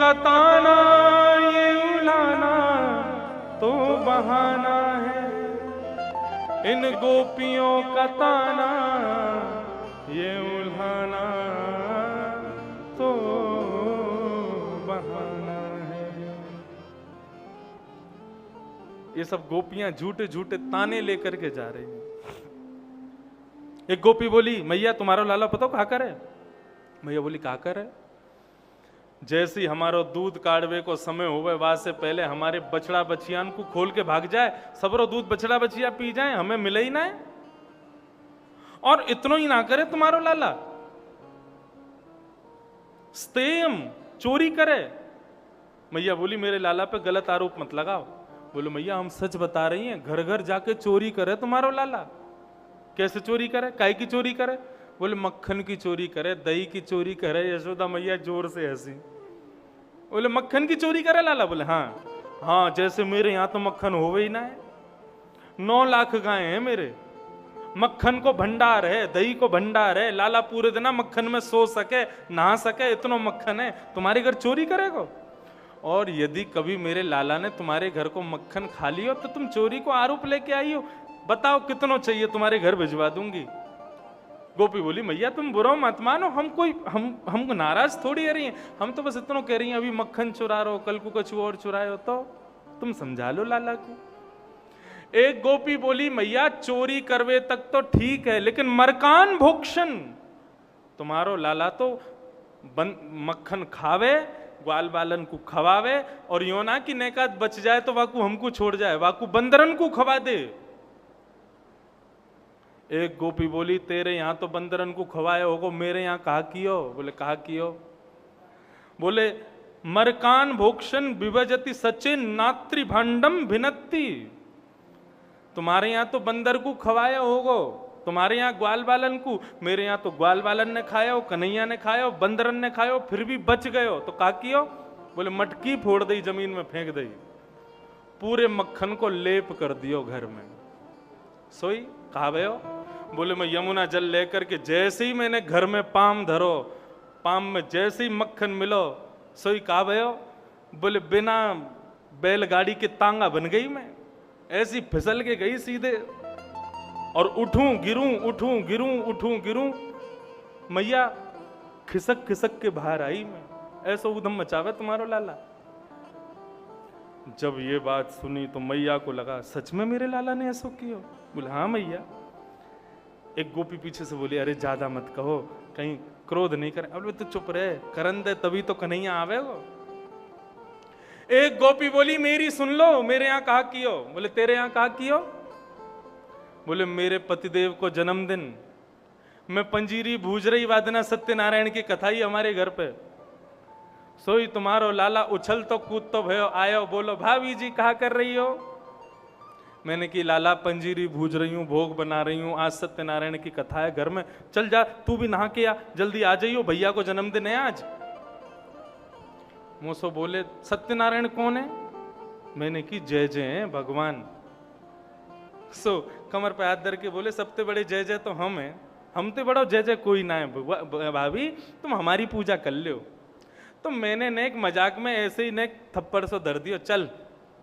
का ताना ये उलाना तो बहाना है, इन गोपियों का ताना ये उल्हाना तो बहाना है। ये सब गोपियां झूठे झूठे ताने लेकर के जा रही हैं। एक गोपी बोली, मैया तुम्हारा लाला पता कहा कर है? मैया बोली कहा कर है? जैसी हमारो दूध काढ़वे को समय होवे वहां से पहले हमारे बछड़ा बछियान को खोल के भाग जाए, सबरो दूध बछड़ा बछिया पी जाए, हमें मिले ही ना है। और इतना ही ना करे तुम्हारो लाला, स्तेयम चोरी करे। मैया बोली मेरे लाला पे गलत आरोप मत लगाओ। बोलो मैया हम सच बता रही हैं, घर घर जाके चोरी करे तुम्हारो लाला। कैसे चोरी करे? काय की चोरी करे? बोले मक्खन की चोरी करे, दही की चोरी करे। यशोदा मैया जोर से हंसी। बोले मक्खन की चोरी करे लाला? बोले हाँ हाँ, जैसे मेरे यहां तो मक्खन होवे ही ना है। 9 लाख गायें हैं मेरे, मक्खन को भंडार है, दही को भंडार है। लाला पूरे दिन मक्खन में सो सके नहा सके, इतना मक्खन है। तुम्हारे घर चोरी करेगा? और यदि कभी मेरे लाला ने तुम्हारे घर को मक्खन खा लियो तो तुम चोरी को आरोप लेके आई हो, बताओ कितना चाहिए, तुम्हारे घर भिजवा दूंगी। गोपी बोली मैया तुम बुरा मत मानो, हम नाराज थोड़ी रही हैं, हम तो बस इतना कह रही हैं अभी मक्खन चुरा रहो, कल को कुछ और चुराए हो तो तुम समझा लो लाला को। एक गोपी बोली मैया चोरी करवे तक तो ठीक है, लेकिन मरकान भोक्षण, तुम्हारो लाला तो मक्खन खावे, ग्वाल बालन को खवावे, और यो ना कि नेकात बच जाए तो वाकू हमको छोड़ जाए, वाकू बंदरन को खवा दे। एक गोपी बोली तेरे यहां तो बंदरन को खवाए होगो, मेरे यहां कहा कियो? बोले कहा कियो? बोले मरकान भोक्षण विभजति सचिन नात्री भांडम भिनत्ति। तुम्हारे यहां तो बंदर को खवाया होगो, तुम्हारे यहां ग्वाल बालन को, मेरे यहां तो ग्वाल बालन ने खाया हो, कन्हैया ने खाया हो, बंदरन ने खाया हो, फिर भी बच गए हो तो का कियो? बोले मटकी फोड़ दी, जमीन में फेंक दी, पूरे मक्खन को लेप कर दियो घर में। सोई कहा भयो? बोले मैं यमुना जल लेकर के जैसे ही मैंने घर में पाम धरो, पाम में जैसे ही मक्खन मिलो, सोई कहा भयो? बोले बिना बैलगाड़ी के तांगा बन गई मैं, ऐसी फिसल के गई सीधे, और उठूं गिरूं उठूं गिरूं उठूं गिरूं, मैया खिसक खिसक के बाहर आई मैं। ऐसा उधम मचावे तुम्हारो लाला। जब ये बात सुनी तो मैया को लगा सच में मेरे लाला ने ऐसा किया। बोले हाँ मैया। एक गोपी पीछे से बोली अरे ज्यादा मत कहो, कहीं क्रोध नहीं करे। अब तो चुप रहे, करन दे तभी तो कन्हैया आवे वो। एक गोपी बोली मेरी सुन लो, मेरे यहां कहा कियो? बोले तेरे यहां कहा कियो? बोले मेरे पतिदेव को जन्मदिन, मैं पंजीरी भूज रही वादना सत्यनारायण की कथा ही हमारे घर पे, सोई तुम्हारो लाला उछल तो कूद तो भयो आयो, बोलो भाभी जी कहा कर रही हो? मैंने की लाला पंजीरी भूज रही हूँ, भोग बना रही हूँ, आज सत्यनारायण की कथा है घर में, चल जा तू भी नहा के आ, जल्दी आ जाइयो, भैया को जन्मदिन है आज। मोसो बोले सत्यनारायण कौन है? मैंने की जय जय है भगवान। सो कमर पे हाथ धर के बोले सबसे बड़े जय जय तो हम हैं, हम तो बड़ा जय जय कोई ना है भाभी, तुम हमारी पूजा कर लो। तो मैंने ने एक मजाक में ऐसे ही ने थप्पड़ सो धर दियो, चल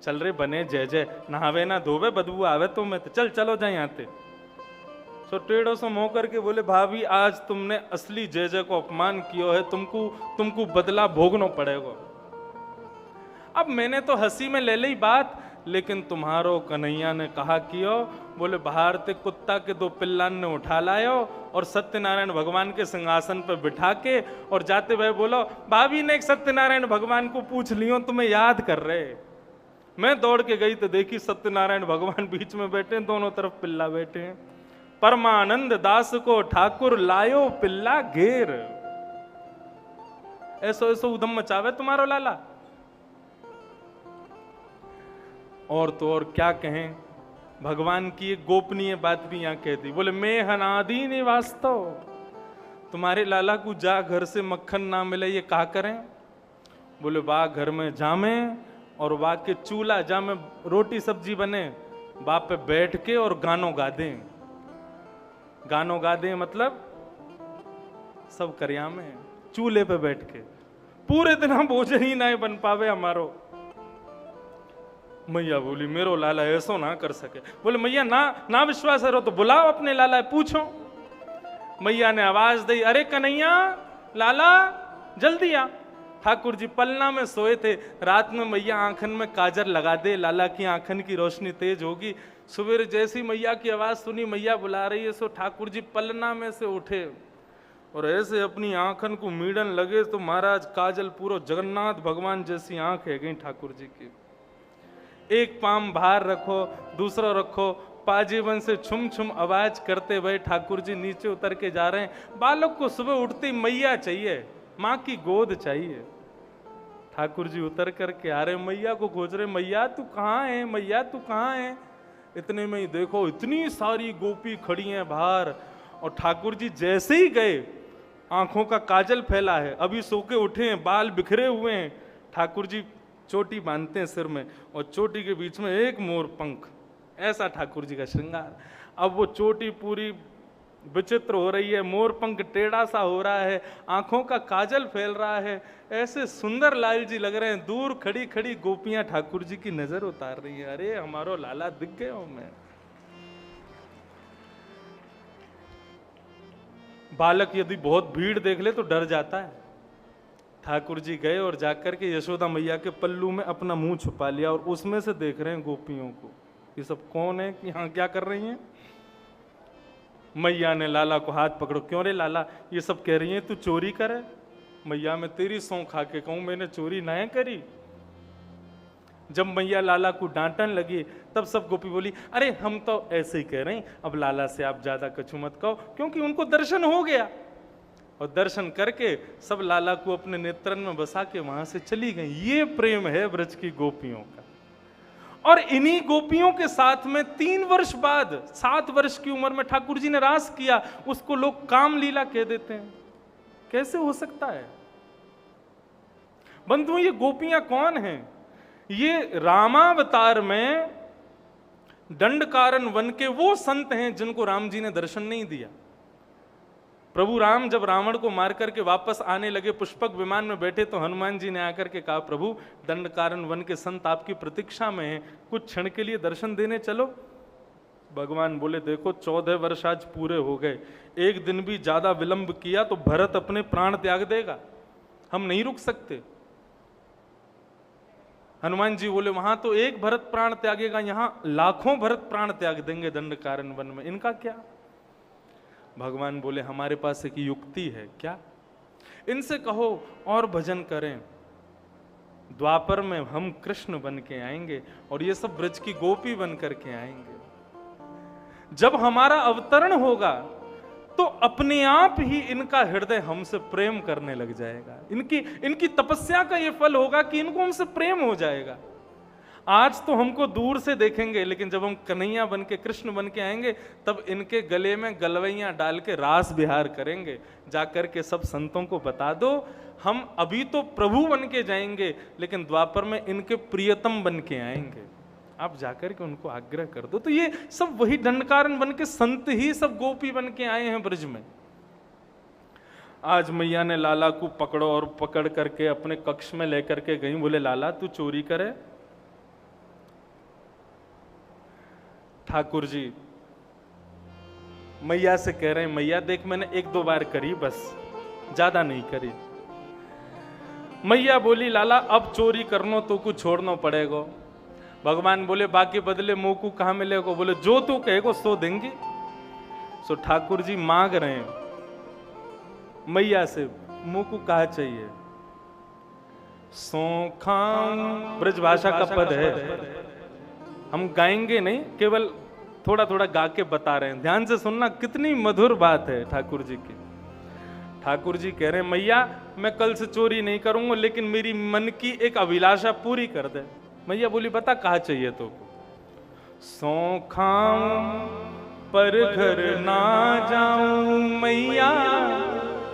चल रे बने जय जय, नहावे ना धोवे बदबू आवे तो मैं चल चलो जाए यहाँ से। सो टेढ़ो सो मुंह करके बोले भाभी आज तुमने असली जय जय को अपमान किया है, तुमको बदला भोगना पड़ेगा। अब मैंने तो हंसी में ले ली बात, लेकिन तुम्हारो कन्हैया ने कहा कियो? बोले बाहर ते कुत्ता के 2 पिल्लान ने उठा लायो और सत्यनारायण भगवान के सिंहासन पर बिठा के, और जाते हुए बोलो भाभी ने एक सत्यनारायण भगवान को पूछ लियो तुम्हें याद कर रहे। मैं दौड़ के गई तो देखी सत्यनारायण भगवान बीच में बैठे, दोनों तरफ पिल्ला बैठे हैं। परमानंद दास को ठाकुर लायो पिल्ला घेर। ऐसो ऐसो उधम मचावे तुम्हारो लाला। और तो और क्या कहें, भगवान की एक गोपनीय बात भी यहां कह दी। बोले मैं हनादि निवास्तव, तुम्हारे लाला को जा घर से मक्खन ना मिले ये क्या करें? बोले वाह घर में जामे और वाह के चूल्हा जा में रोटी सब्जी बने, बाप पे बैठ के और गानों गा दें। गानों गा दें मतलब सब करिया में चूल्हे पे बैठ के पूरे दिन हम भोजन ही ना बन पावे हमारो। मैया बोली मेरो लाला ऐसो ना कर सके। बोले मैया ना विश्वास करो तो बुलाओ अपने लाला, पूछो। मैया ने आवाज दी, अरे कन्हैया लाला जल्दी आ। ठाकुर जी पलना में सोए थे। रात में मैया आंखन में काजर लगा दे, लाला की आंखन की रोशनी तेज होगी। सवेरे जैसी मैया की आवाज सुनी, मैया बुला रही है, सो ठाकुर जी पलना में से उठे और ऐसे अपनी आंखन को मीड़न लगे तो महाराज काजल पूरा जगन्नाथ भगवान जैसी आंख है गई ठाकुर जी की। एक पाम बाहर रखो, दूसरा रखो, पाजीवन से छुम छुम आवाज करते हुए ठाकुर जी नीचे उतर के जा रहे हैं। बालक को सुबह उठती मैया चाहिए, माँ की गोद चाहिए। ठाकुर जी उतर करके आ रहे, मैया को खोज रहे, मैया तू कहाँ है, मैया तू कहाँ है। इतने में ही देखो इतनी सारी गोपी खड़ी हैं बाहर, और ठाकुर जी जैसे ही गए आंखों का काजल फैला है, अभी सो के उठे हैं, बाल बिखरे हुए हैं। ठाकुर जी चोटी बांधते हैं सिर में और चोटी के बीच में एक मोर पंख, ऐसा ठाकुर जी का श्रृंगार। अब वो चोटी पूरी विचित्र हो रही है, मोर पंख टेढ़ा सा हो रहा है, आंखों का काजल फैल रहा है, ऐसे सुंदर लाल जी लग रहे हैं। दूर खड़ी खड़ी गोपियां ठाकुर जी की नजर उतार रही हैं, अरे हमारो लाला दिख गए हो। मैं बालक यदि बहुत भीड़ देख ले तो डर जाता है। ठाकुर जी गए और जाकर के यशोदा मैया के पल्लू में अपना मुंह छुपा लिया और उसमें से देख रहे हैं गोपियों को, ये सब कौन है, यहाँ क्या कर रही हैं। मैया ने लाला को हाथ पकड़ो, क्यों रे लाला, ये सब कह रही हैं तू चोरी करे। मैया मैं तेरी सौं खा के कहूं मैंने चोरी ना करी। जब मैया लाला को डांटन लगी तब सब गोपी बोली, अरे हम तो ऐसे ही कह रहे हैं, अब लाला से आप ज्यादा कछु मत कहो, क्योंकि उनको दर्शन हो गया। और दर्शन करके सब लाला को अपने नेत्रन में बसा के वहां से चली गई। ये प्रेम है ब्रज की गोपियों का। और इन्हीं गोपियों के साथ में 3 वर्ष बाद 7 वर्ष की उम्र में ठाकुर जी ने रास किया, उसको लोग काम लीला कह देते हैं। कैसे हो सकता है बंधु, ये गोपियां कौन हैं? ये रामावतार में दंडकारन वन के वो संत हैं जिनको राम जी ने दर्शन नहीं दिया। प्रभु राम जब रावण को मार करके वापस आने लगे, पुष्पक विमान में बैठे, तो हनुमान जी ने आकर के कहा, प्रभु दंडकारन वन के संत आपकी प्रतीक्षा में हैं, कुछ क्षण के लिए दर्शन देने चलो। भगवान बोले, देखो 14 वर्ष आज पूरे हो गए, एक दिन भी ज्यादा विलंब किया तो भरत अपने प्राण त्याग देगा, हम नहीं रुक सकते। हनुमान जी बोले, वहां तो एक भरत प्राण त्यागेगा, यहां लाखों भरत प्राण त्याग देंगे दंडकारन वन में, इनका क्या। भगवान बोले, हमारे पास एक युक्ति है। क्या? इनसे कहो और भजन करें, द्वापर में हम कृष्ण बन के आएंगे और ये सब ब्रज की गोपी बन करके आएंगे। जब हमारा अवतरण होगा तो अपने आप ही इनका हृदय हमसे प्रेम करने लग जाएगा। इनकी तपस्या का ये फल होगा कि इनको हमसे प्रेम हो जाएगा। आज तो हमको दूर से देखेंगे, लेकिन जब हम कन्हैया बन के कृष्ण बन के आएंगे तब इनके गले में गलवैयां डाल के रास बिहार करेंगे। जाकर के सब संतों को बता दो, हम अभी तो प्रभु बन के जाएंगे लेकिन द्वापर में इनके प्रियतम बन के आएंगे। आप जाकर के उनको आग्रह कर दो। तो ये सब वही दंडकारन बन के संत ही सब गोपी बन के आए हैं ब्रज में। आज मैया ने लाला को पकड़ो और पकड़ करके अपने कक्ष में लेकर के गई। बोले, लाला तू चोरी करे। ठाकुर जी मैया से कह रहे हैं, मैया देख मैंने 1-2 बार करी, बस ज्यादा नहीं करी। मैया बोली, लाला अब चोरी करनो तो कुछ छोड़ना पड़ेगा। भगवान बोले, बाकी बदले मुंह को कहां मिलेगा। बोले, जो तू कहेगो सो देंगे। सो ठाकुर जी मांग रहे हैं मैया से, मुंह को कहा चाहिए। सो खाऊं, ब्रज भाषा का पद है, हम गाएंगे नहीं, केवल थोड़ा थोड़ा गा के बता रहे हैं। ध्यान से सुनना, कितनी मधुर बात है ठाकुर जी की। ठाकुर जी कह रहे हैं, मैया मैं कल से चोरी नहीं करूंगा, लेकिन मेरी मन की एक अभिलाषा पूरी कर दे। मैया बोली, बता कहा चाहिए तो। सो खाऊं पर घर ना जाऊं मैया,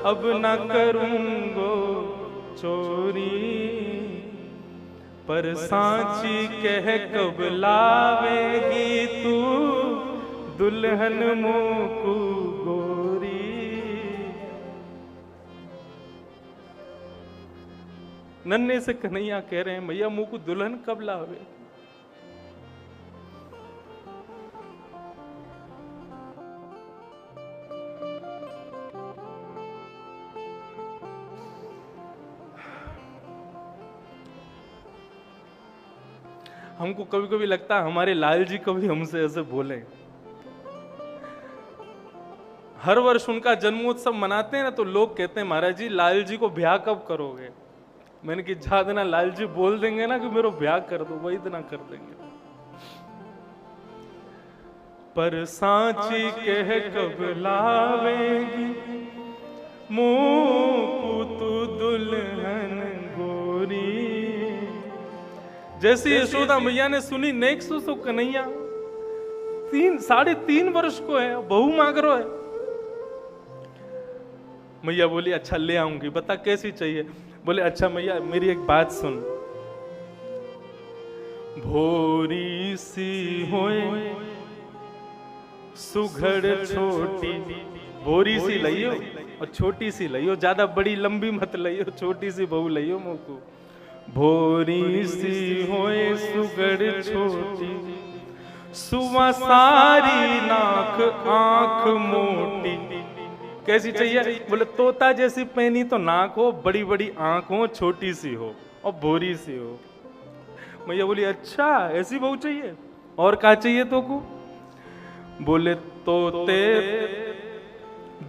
अब ना करूंगो चोरी, पर सांची कह कब लावेगी तू दुल्हन मोकू गोरी। नन्हे से कन्हैया कह रहे हैं मैया मुंह को दुल्हन कब लावे। हमको कभी कभी लगता है हमारे लाल जी कभी हमसे ऐसे बोले। हर वर्ष उनका जन्मोत्सव मनाते हैं ना, तो लोग कहते हैं महाराज जी लाल जी को ब्याह कब करोगे। मैंने कि जा देना लाल जी बोल देंगे ना कि मेरे ब्याह कर दो, वही देना कर देंगे। पर सांची कह कब लावेगी मुँह तू दुल्हन गोरी। जैसे यशोदा मैया ने सुनी नेक सो कन्हैया 3.5 वर्ष को है, बहू मांग रहा है। मैया बोली अच्छा ले आऊंगी, बता कैसी चाहिए। बोले अच्छा मैया मेरी एक बात सुन, भोरी सी होए सुघड़ छोटी, भोरी सी लइयो और छोटी सी लइयो, ज्यादा बड़ी लंबी मत लइयो, छोटी सी बहू लइयो मोको। भोरी सी होए सुघड़ छोटी, सुवा सारी नाक आंख मोटी। कैसी चाहिए। बोले तोता जैसी पहनी तो नाक हो, बड़ी बड़ी आंख हो, छोटी सी हो और भोरी सी हो। मैया बोली अच्छा ऐसी बहू चाहिए, और क्या चाहिए तो को। बोले तोते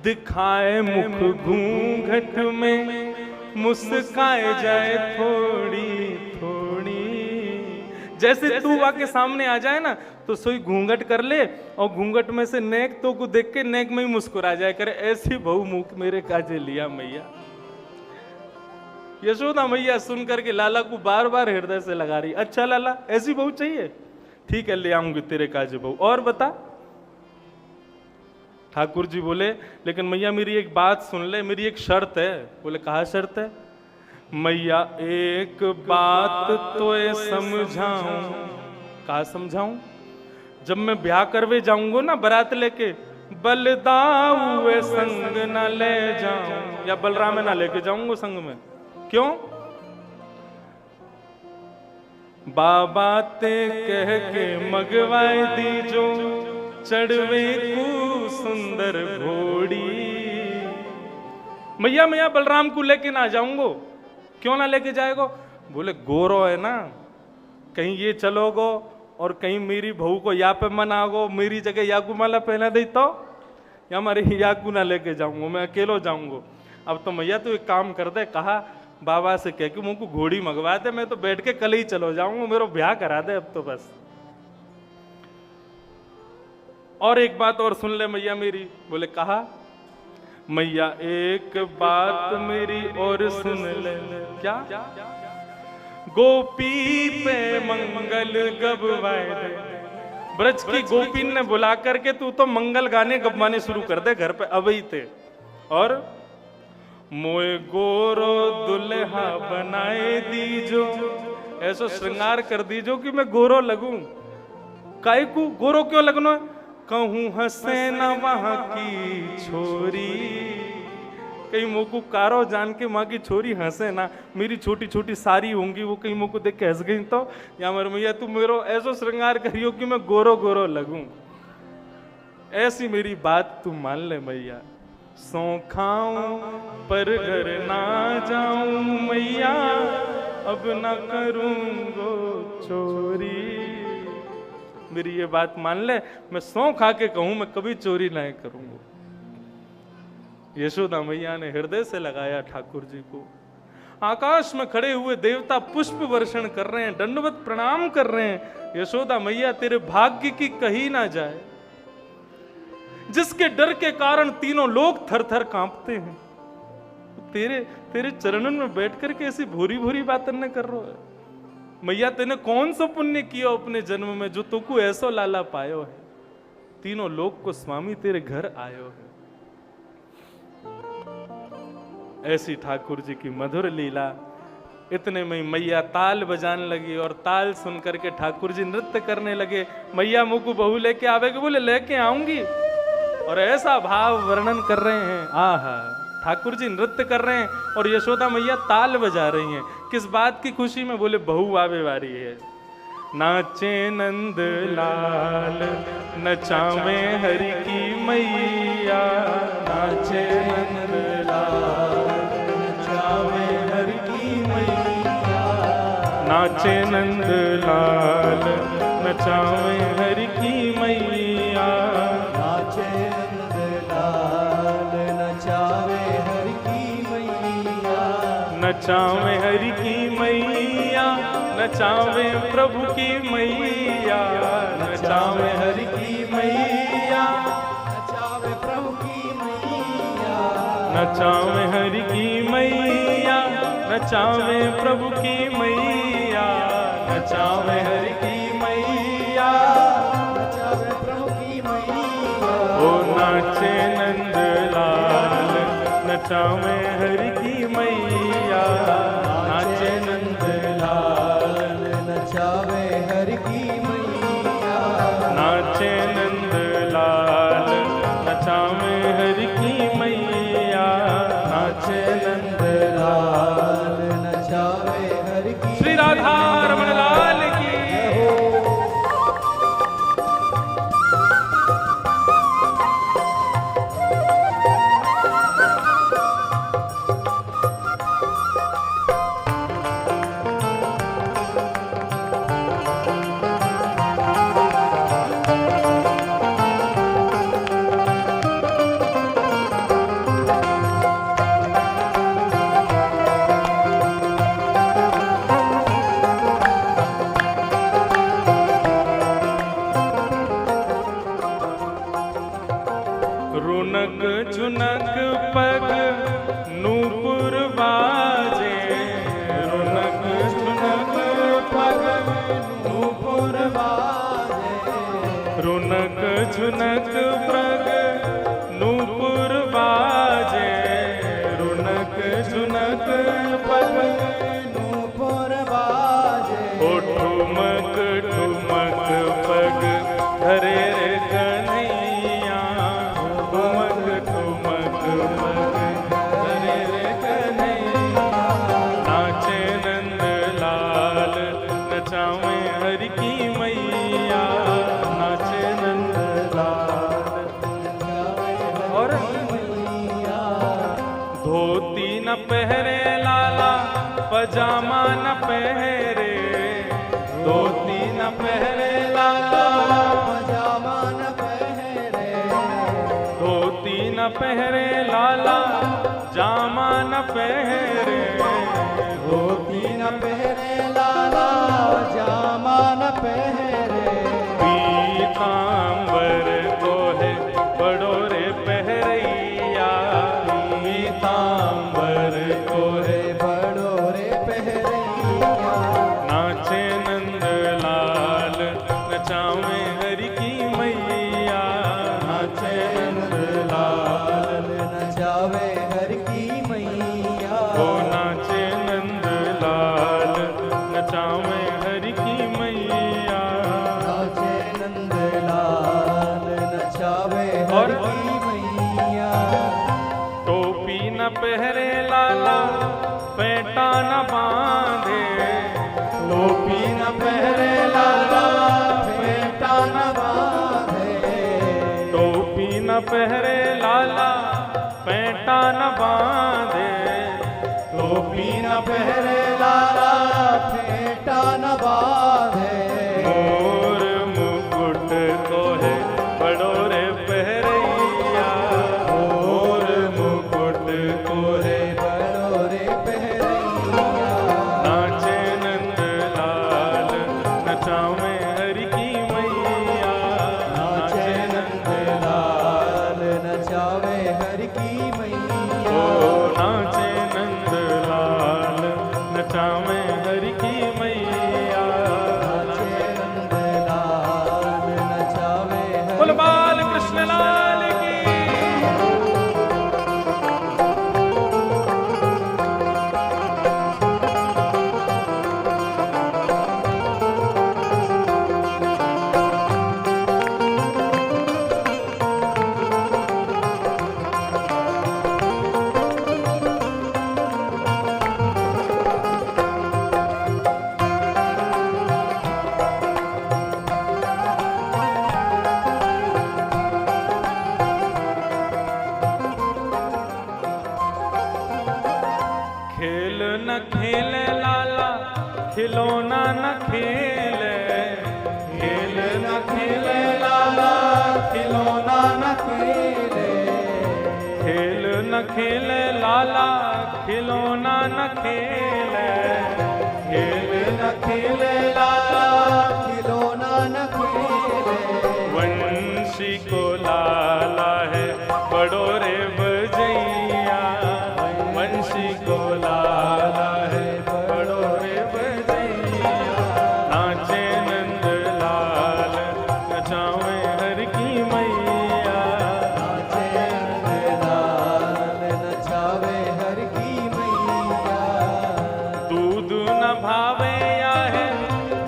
दिखाए मुख घूंघट में, मुस्काए जाए थोड़ी थोड़ी। जैसे तू आके सामने आ जाए ना तो सोई घूंघट कर ले और घूंघट में से नेक तो को देख के नेक में ही मुस्कुरा जाए करे। ऐसी बहू मुख मेरे काजे लिया मैया। यशोदा मैया सुन करके लाला को बार बार हृदय से लगा रही। अच्छा लाला ऐसी बहू चाहिए, ठीक है ले आऊंगी तेरे काजे बहू, और बता। ठाकुर जी बोले लेकिन मैया मेरी एक बात सुन ले, मेरी एक शर्त है। बोले कहा शर्त है। मैया एक बात तो समझाऊं। कहा समझाऊं। जब मैं ब्याह करवे जाऊंगा ना बारात लेके, बलदाऊ संग न ले जाऊं, या बलराम ना लेके जाऊंगा संग में। क्यों। बाबा ते कह के मगवाए दी जो, चढ़वे को सुंदर घोड़ी। मैया मैया बलराम को लेके ना जाऊंगो। क्यों ना लेके जाएगो। बोले गोरो है ना, कहीं ये चलोगो और कहीं मेरी बहू को या पे मनागो, मेरी जगह याकू माला पहना दे तो, या हमारे याकू ना लेके जाऊंगा, मैं अकेलो जाऊंगा। अब तो मैया तू एक काम कर दे, कहा बाबा से कह के मुझको घोड़ी मंगवा दे, मैं तो बैठ के कल ही चलो जाऊंगा, मेरा ब्याह करा दे अब तो बस। और एक बात और सुन ले मैया मेरी। बोले कहा। मैया एक बात मेरी और सुन ले। क्या। गोपी पे मंगल गवाए दे। ब्रज की गोपीन ने बुला करके तू तो मंगल गाने गवाने शुरू कर दे घर पे अभी थे। और मोए गोरो दुल्हा बनाए दीजो, ऐसा श्रृंगार कर दीजो कि मैं गोरो लगूं। काहे को गोरो क्यों लगनो है। कहूं हंसे ना वहां की छोरी, कहीं मोको कारो जान के माँ की छोरी हंसे ना, मेरी छोटी छोटी सारी होंगी वो कहीं मोको देख के हंस गई तो, या मेरे मैया तू मेरो ऐसा श्रृंगार करियो कि मैं गोरो गोरो लगूं। ऐसी मेरी बात तू मान ले मैया। सौ खाऊं पर घर ना जाऊं मैया, अब ना करूंगो चोरी। मेरी ये बात मान ले, मैं सौ खा के कहूं मैं कभी चोरी नहीं करूंगा। यशोदा मैया ने हृदय से लगाया ठाकुर जी को। आकाश में खड़े हुए देवता पुष्प वर्षण कर रहे हैं, दंडवत प्रणाम कर रहे हैं। यशोदा मैया तेरे भाग्य की कही ना जाए, जिसके डर के कारण तीनों लोग थर थर कांपते हैं। तेरे तेरे चरणन में बैठ करके ऐसी भूरी भूरी बातें न कर रहा है। मैया तेने कौन सा पुण्य किया अपने जन्म में जो तुको ऐसो लाला पायो है। तीनों लोग को स्वामी तेरे घर आयो है। ऐसी ठाकुर जी की मधुर लीला। इतने में मैया ताल बजाने लगी और ताल सुन करके ठाकुर जी नृत्य करने लगे। मैया मुझको बहू लेके आवेगी। बोले लेके आऊंगी। और ऐसा भाव वर्णन कर रहे हैं। आहा ठाकुर जी नृत्य कर रहे हैं और यशोदा मैया ताल बजा रही हैं। किस बात की खुशी में? बोले बहू आवे वारी है। नाचे नंद लाल नचावे हरि की मैया, नाचे नंद लाल नचावे हरि की मैया, नाचे नंद लाल नचावे हरि की मैया, नाचे नंद लाल नचावे हरि की मैया, नचावे हरि की मैया, नचावे प्रभु की मैया, नचावे हरि की मैया, नचावे प्रभु की मैया, नचावे हरि की मैया, नचावे प्रभु की मैया, नचावे हरि की मैया, नचावे प्रभु की मैया, ओ नाचे नंद लाल नचावे हरि की मैया, नाचे नंद लाल नचावे हरि की मैया, नाचे नंद लाल नचावे हरि की मैया, नाचे नंद लाल नचावे हरि की श्री राधा रमण लाल की। रुनक झुनक पग नूपुर बाजे, रुनक झुनक पग नूपुर बाजे, रुनक झुनक पग नूपुर बाजे, रुनक झुनक पग नूपुर बाजे, ओ ठुमक ठुमक पग धरे रे कन्हैया, ठुमक ठुमक पग धरे रे कन्हैया, नाचे नंद लाल नचावे हरि की मैया, नाचे नंद लाल। और धोती न पहरे लाला पजामा न पहरे, धोती न पहरे लाला पजामा न पहरे, धोती न पहरे लाला जामा न पहरे, धोती न पहरे लाला जामा न पहरे, पीतांबर को है बड़ो रे पहरैया, पीतांबर को है बड़ो रे पहरैया, नाचे नंद लाल नचावे हरि की मैया, नाचे नंद लाल नचावे हरि की मैया, ओ नाचे नंद लाल नचावे हरि की मैया। नाचे नंद लाल नचावे और हरि की मैया, टोपी न पहरे लाला पेटा न बांधे, टोपी न पहरे लाला फेटा न बांधे, टोपी न पहरे लाला पेटा न बांधे, टोपी न पहरे लाला फेटा न बांधे, मोर मुकुट को है बड़ो रे पहरैया, मोर मुकुट को है बड़ो रे पहरैया, नाचे नंद लाल नचावे हरि की मैया, नाचे नंद लाल नचावे हरि की मैया, ओ नाचे नंद लाल नचावे हरि की मैया, नाचे नंद लाल नचावे बोल हरि बाल कृष्ण लाल की। खिलौना न खेले, खेल न खेले लाला खिलौना न खेले, खेल न खेले लाला खिलौना न खेले, खेल न खेले लाला खिलौना न खेले, वंशी को लाला है बड़ो रे बजैया, वंशी को लाला है बड़ो रे बजैया, नाचे नंद लाल नचावे हर की मैया, नाचे नंदलाल नचावे हर की मैया, दूध न भावे या है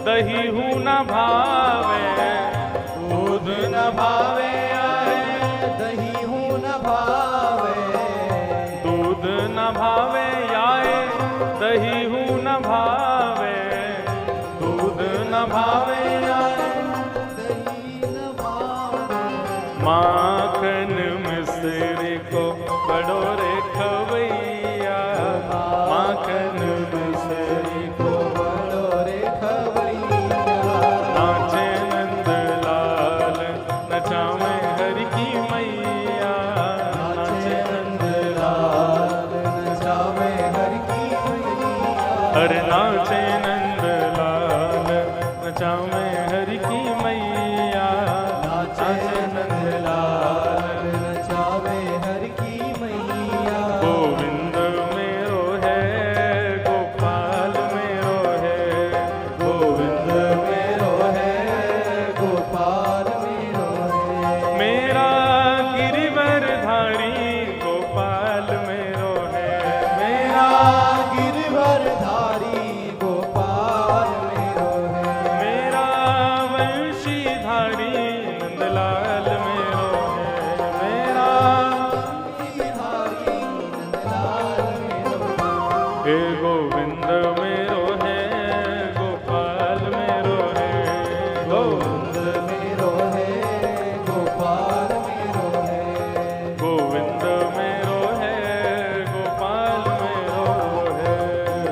दही हूँ न भावे, दूध न भावे आए दही हूँ न भावे, दूध न भावे याए दही हूँ न भावे, दूध न भावे आए दही न भावे, माखन मिश्री को बड़ो रे खवैया, माखन मिश्री को बड़ो रे खवैया, नाचे नंद लाल नचावे हर की मैया, नाचे नंदलाल नचावे हर की मैया, अरे नाचे नंद लाल नचावे हर की मैया, नाचे नंदलाल नचावे हर की मैया, गोविंद मेरो है गोपाल मेरो है, गोविंद मेरो है गोपाल मेरो है, मेरा गिरिवरधारी गोपाल मेरो है, मेरा गिरवरधारी गोपाल मेरो है, मेरा वंशीधारी नंदलाल मेरो है, मेरा गिरधारी नंदलाल मेरो है, हे गोविंद मेरो है गोपाल मेरो है, गोविंद मेरो है गोपाल मेरो है, गोविंद मेरो है गोपाल मेरो है,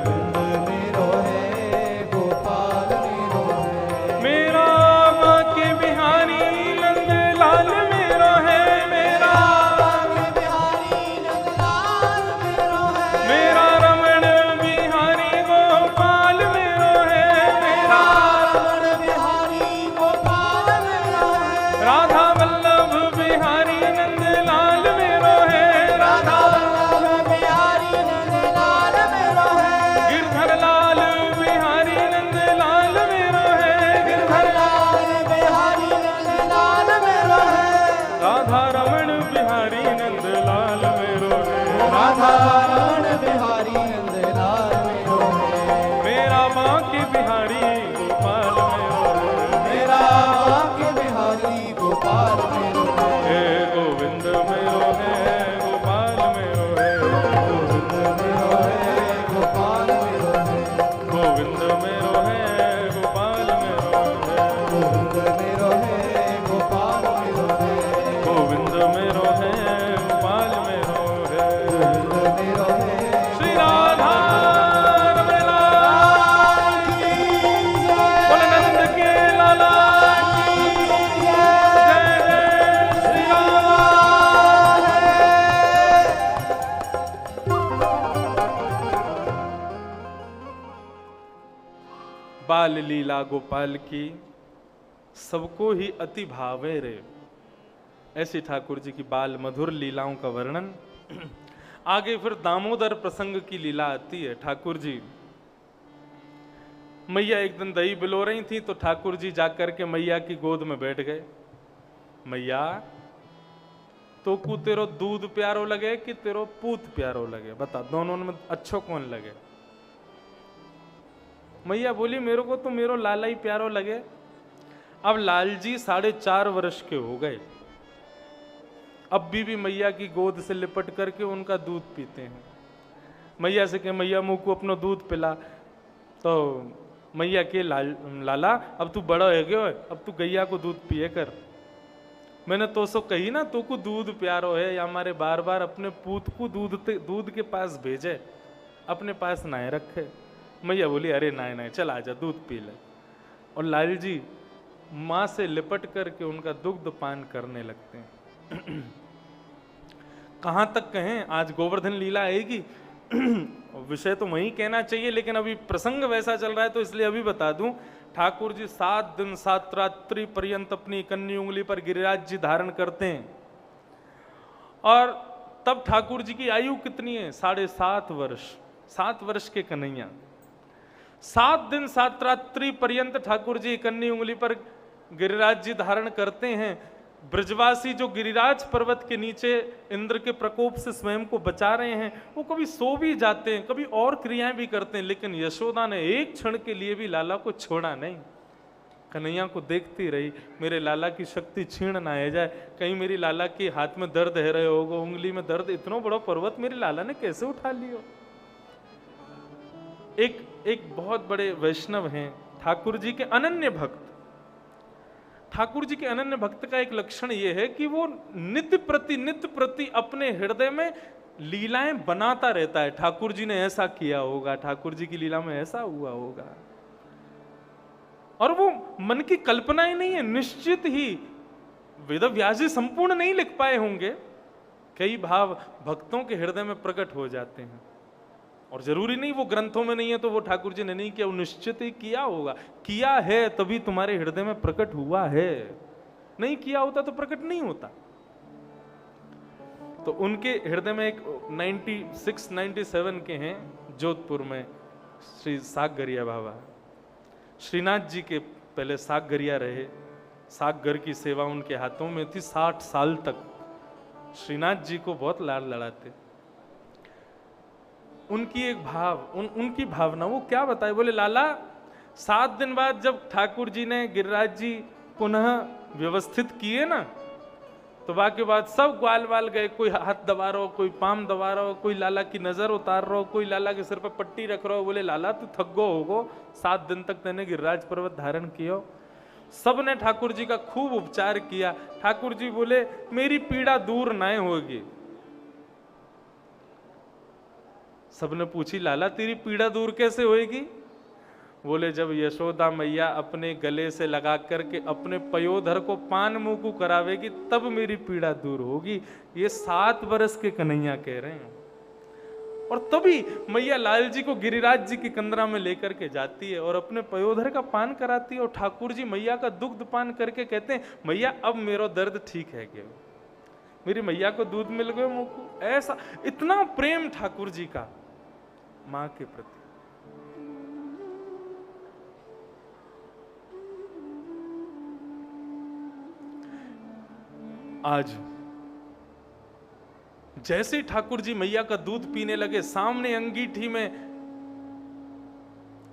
गोविंद मेरो है गोपाल मेरो है, मेरा बांके बिहारी नंदलाल मेरो है, मेरा बांके बिहारी नंदलाल मेरो है, मेरा रमण बिहारी गोपाल मेरो है, मेरा रमण बिहारी गोपाल मेरो है, राधा वल्लभ बिहारी नंदलाल मेरो है, राधा वल्लभ बिहारी नंदलाल मेरो है, गिरधर लाल बिहारी नंदलाल मेरो है, गिरधर लाल बिहारी नंदलाल मेरो है, राधा रमण बिहारी नंदलाल मेरो है, राधा रमण बिहारी नंदलाल मेरो है, मेरा बांके बिहारी गोपाल मेरो है, मेरा बांके बिहारी गोपाल मेरो है, हे गोविंद मेरो है गोपाल मेरो है, गोविंद मेरो है गोपाल मेरो है, गोविंद मेरो है गोपाल मेरो है, गोविंद मेरो है गोपाल मेरो है, गोविंद मेरो है गोपाल मेरो है, गोविंद मेरो है श्री राधा रमण लाल की जय, बोल नंद के लाला की जय, जय जय श्री राम। बाल लीला गोपाल की सबको ही अति भावे रे, ऐसी ठाकुर जी की बाल मधुर लीलाओं का वर्णन। आगे फिर दामोदर प्रसंग की लीला आती है। ठाकुर जी मैया एक दिन दही बिलो रही थी तो ठाकुर जी जाकर के मैया की गोद में बैठ गए। मैया तो को तेरो दूध प्यारो लगे कि तेरो पूत प्यारो लगे, बता दोनों में अच्छो कौन लगे। मैया बोली मेरे को तो मेरो लाला ही प्यारो लगे। अब लाल जी 4.5 वर्ष के हो गए, अब भी मैया की गोद से लिपट करके उनका दूध पीते हैं। मैया से कहे मैया मुँह को अपना दूध पिला, तो मैया के लाला अब तू बड़ा हो गयो है, अब तू गैया को दूध पिए कर। मैंने तो सो कही ना तो को दूध प्यारो है, या हमारे बार बार अपने पूत को दूध के पास भेजे, अपने पास ना रखे। मैया बोली अरे नहीं नहीं चल आजा दूध पी ले। और लाल जी माँ से लिपट करके उनका दुग्ध पान करने लगते हैं। कहां तक कहें, आज गोवर्धन लीला आएगी, विषय तो वही कहना चाहिए लेकिन अभी प्रसंग वैसा चल रहा है तो इसलिए अभी बता दूं। ठाकुर जी 7 दिन 7 रात्रि पर्यंत अपनी कन्नी उंगली पर गिरिराज जी धारण करते हैं। और तब ठाकुर जी की आयु कितनी है? 7.5 वर्ष। 7 वर्ष के कन्हैया 7 दिन 7 रात्रि पर्यंत ठाकुर जी कन्नी उंगली पर गिरिराज जी धारण करते हैं। ब्रजवासी जो गिरिराज पर्वत के नीचे इंद्र के प्रकोप से स्वयं को बचा रहे हैं, वो कभी सो भी जाते हैं, कभी और क्रियाएं भी करते हैं, लेकिन यशोदा ने एक क्षण के लिए भी लाला को छोड़ा नहीं। कन्हैया को देखती रही, मेरे लाला की शक्ति छीण ना आ जाए, कहीं मेरी लाला के हाथ में दर्द है रहे होगा, उंगली में दर्द, इतना बड़ा पर्वत मेरे लाला ने कैसे उठा लियो। एक बहुत बड़े वैष्णव हैं ठाकुर जी के अनन्य भक्त। ठाकुर जी के अनन्य भक्त का एक लक्षण यह है कि वो नित्य प्रति अपने हृदय में लीलाएं बनाता रहता है। ठाकुर जी ने ऐसा किया होगा, ठाकुर जी की लीला में ऐसा हुआ होगा, और वो मन की कल्पना ही नहीं है, निश्चित ही वेदव्यास जी संपूर्ण नहीं लिख पाए होंगे, कई भाव भक्तों के हृदय में प्रकट हो जाते हैं। और जरूरी नहीं वो ग्रंथों में नहीं है तो वो ठाकुर जी ने नहीं किया, वो निश्चित ही किया होगा। किया है तभी तुम्हारे हृदय में प्रकट हुआ है, नहीं किया होता तो प्रकट नहीं होता। तो उनके हृदय में एक 96-97 के हैं जोधपुर में श्री सागरिया बाबा। श्रीनाथ जी के पहले सागरिया रहे, सागर की सेवा उनके हाथों में थी 60 साल तक। श्रीनाथ जी को बहुत लाड लड़ाते। उनकी एक उनकी भावना वो क्या बताए, बोले लाला 7 दिन बाद जब ठाकुर जी ने गिरिराज जी पुनः व्यवस्थित किए ना, तो बाकी बाद सब ग्वाल वाल गए, कोई हाथ दबा रहा हो, कोई पाम दबा रहा हो, कोई लाला की नजर उतार रहा हो, कोई लाला के सिर पर पट्टी रख रहा हो। बोले लाला तू थक गो होगो, 7 दिन तक तेने गिरिराज पर्वत धारण किया। सब ने ठाकुर जी का खूब उपचार किया। ठाकुर जी बोले मेरी पीड़ा दूर न होगी। सबने पूछी लाला तेरी पीड़ा दूर कैसे होएगी? बोले जब यशोदा मैया अपने गले से लगा करके अपने पयोधर को पान मुकु करावेगी तब मेरी पीड़ा दूर होगी। ये 7 वर्ष के कन्हैया कह रहे हैं। और तभी मैया लाल जी को गिरिराज जी की कंदरा में लेकर के जाती है और अपने पयोधर का पान कराती है। और ठाकुर जी मैया का दुग्ध पान करके कहते हैं मैया अब मेरा दर्द ठीक है क्या? मेरी मैया को दूध मिल गया मुकु। ऐसा इतना प्रेम ठाकुर जी का मां के प्रति। आज जैसे ठाकुर जी मैया का दूध पीने लगे, सामने अंगीठी में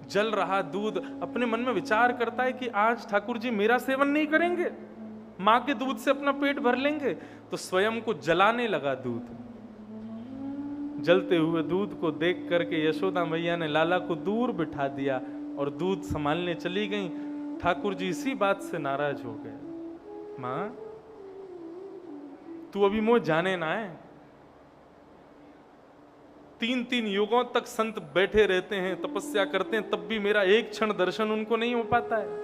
जल रहा दूध, अपने मन में विचार करता है कि आज ठाकुर जी मेरा सेवन नहीं करेंगे, मां के दूध से अपना पेट भर लेंगे। तो स्वयं को जलाने लगा दूध। जलते हुए दूध को देख करके यशोदा मैया ने लाला को दूर बिठा दिया और दूध संभालने चली गई। ठाकुर जी इसी बात से नाराज हो गए। मां तू अभी मोह जाने ना है। 3-3 युगों तक संत बैठे रहते हैं, तपस्या करते हैं, तब भी मेरा एक क्षण दर्शन उनको नहीं हो पाता है।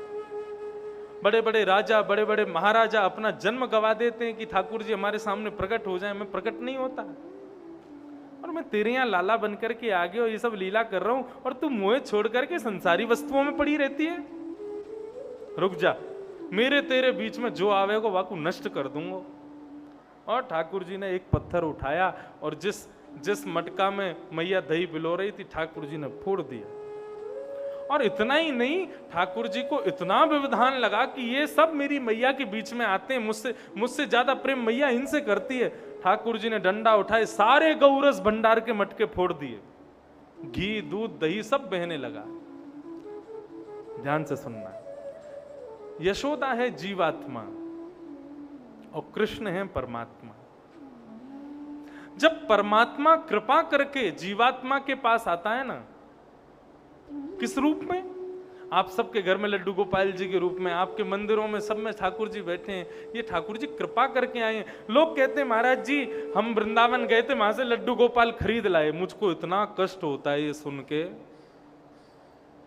बड़े बड़े राजा, बड़े बड़े महाराजा अपना जन्म गवा देते हैं कि ठाकुर जी हमारे सामने प्रकट हो जाए, मैं प्रकट नहीं होता। और मैं तेरे यहाँ लाला बनकर के आगे और ये सब लीला कर रहा हूं और तू मोह छोड़ करके संसारी वस्तुओं में पड़ी रहती है। रुक जा, मेरे तेरे बीच में जो आवेगा वाकू नष्ट कर दूंगा। और ठाकुर जी ने एक पत्थर उठाया और जिस मटका में मैया दही बिलो रही थी ठाकुर जी ने फोड़ दिया। और इतना ही नहीं, ठाकुर जी को इतना व्यवधान लगा कि ये सब मेरी मैया के बीच में आते हैं, मुझसे ज्यादा प्रेम मैया इनसे करती है। ठाकुर जी ने डंडा उठाए, सारे गौरस भंडार के मटके फोड़ दिए, घी दूध दही सब बहने लगा। ध्यान से सुनना, यशोदा है जीवात्मा और कृष्ण है परमात्मा। जब परमात्मा कृपा करके जीवात्मा के पास आता है ना, किस रूप में? आप सबके घर में लड्डू गोपाल जी के रूप में, आपके मंदिरों में सब में ठाकुर जी बैठे हैं। ये ठाकुर जी कृपा करके आए हैं। लोग कहते हैं महाराज जी हम वृंदावन गए थे, वहां से लड्डू गोपाल खरीद लाए। मुझको इतना कष्ट होता है ये सुन के।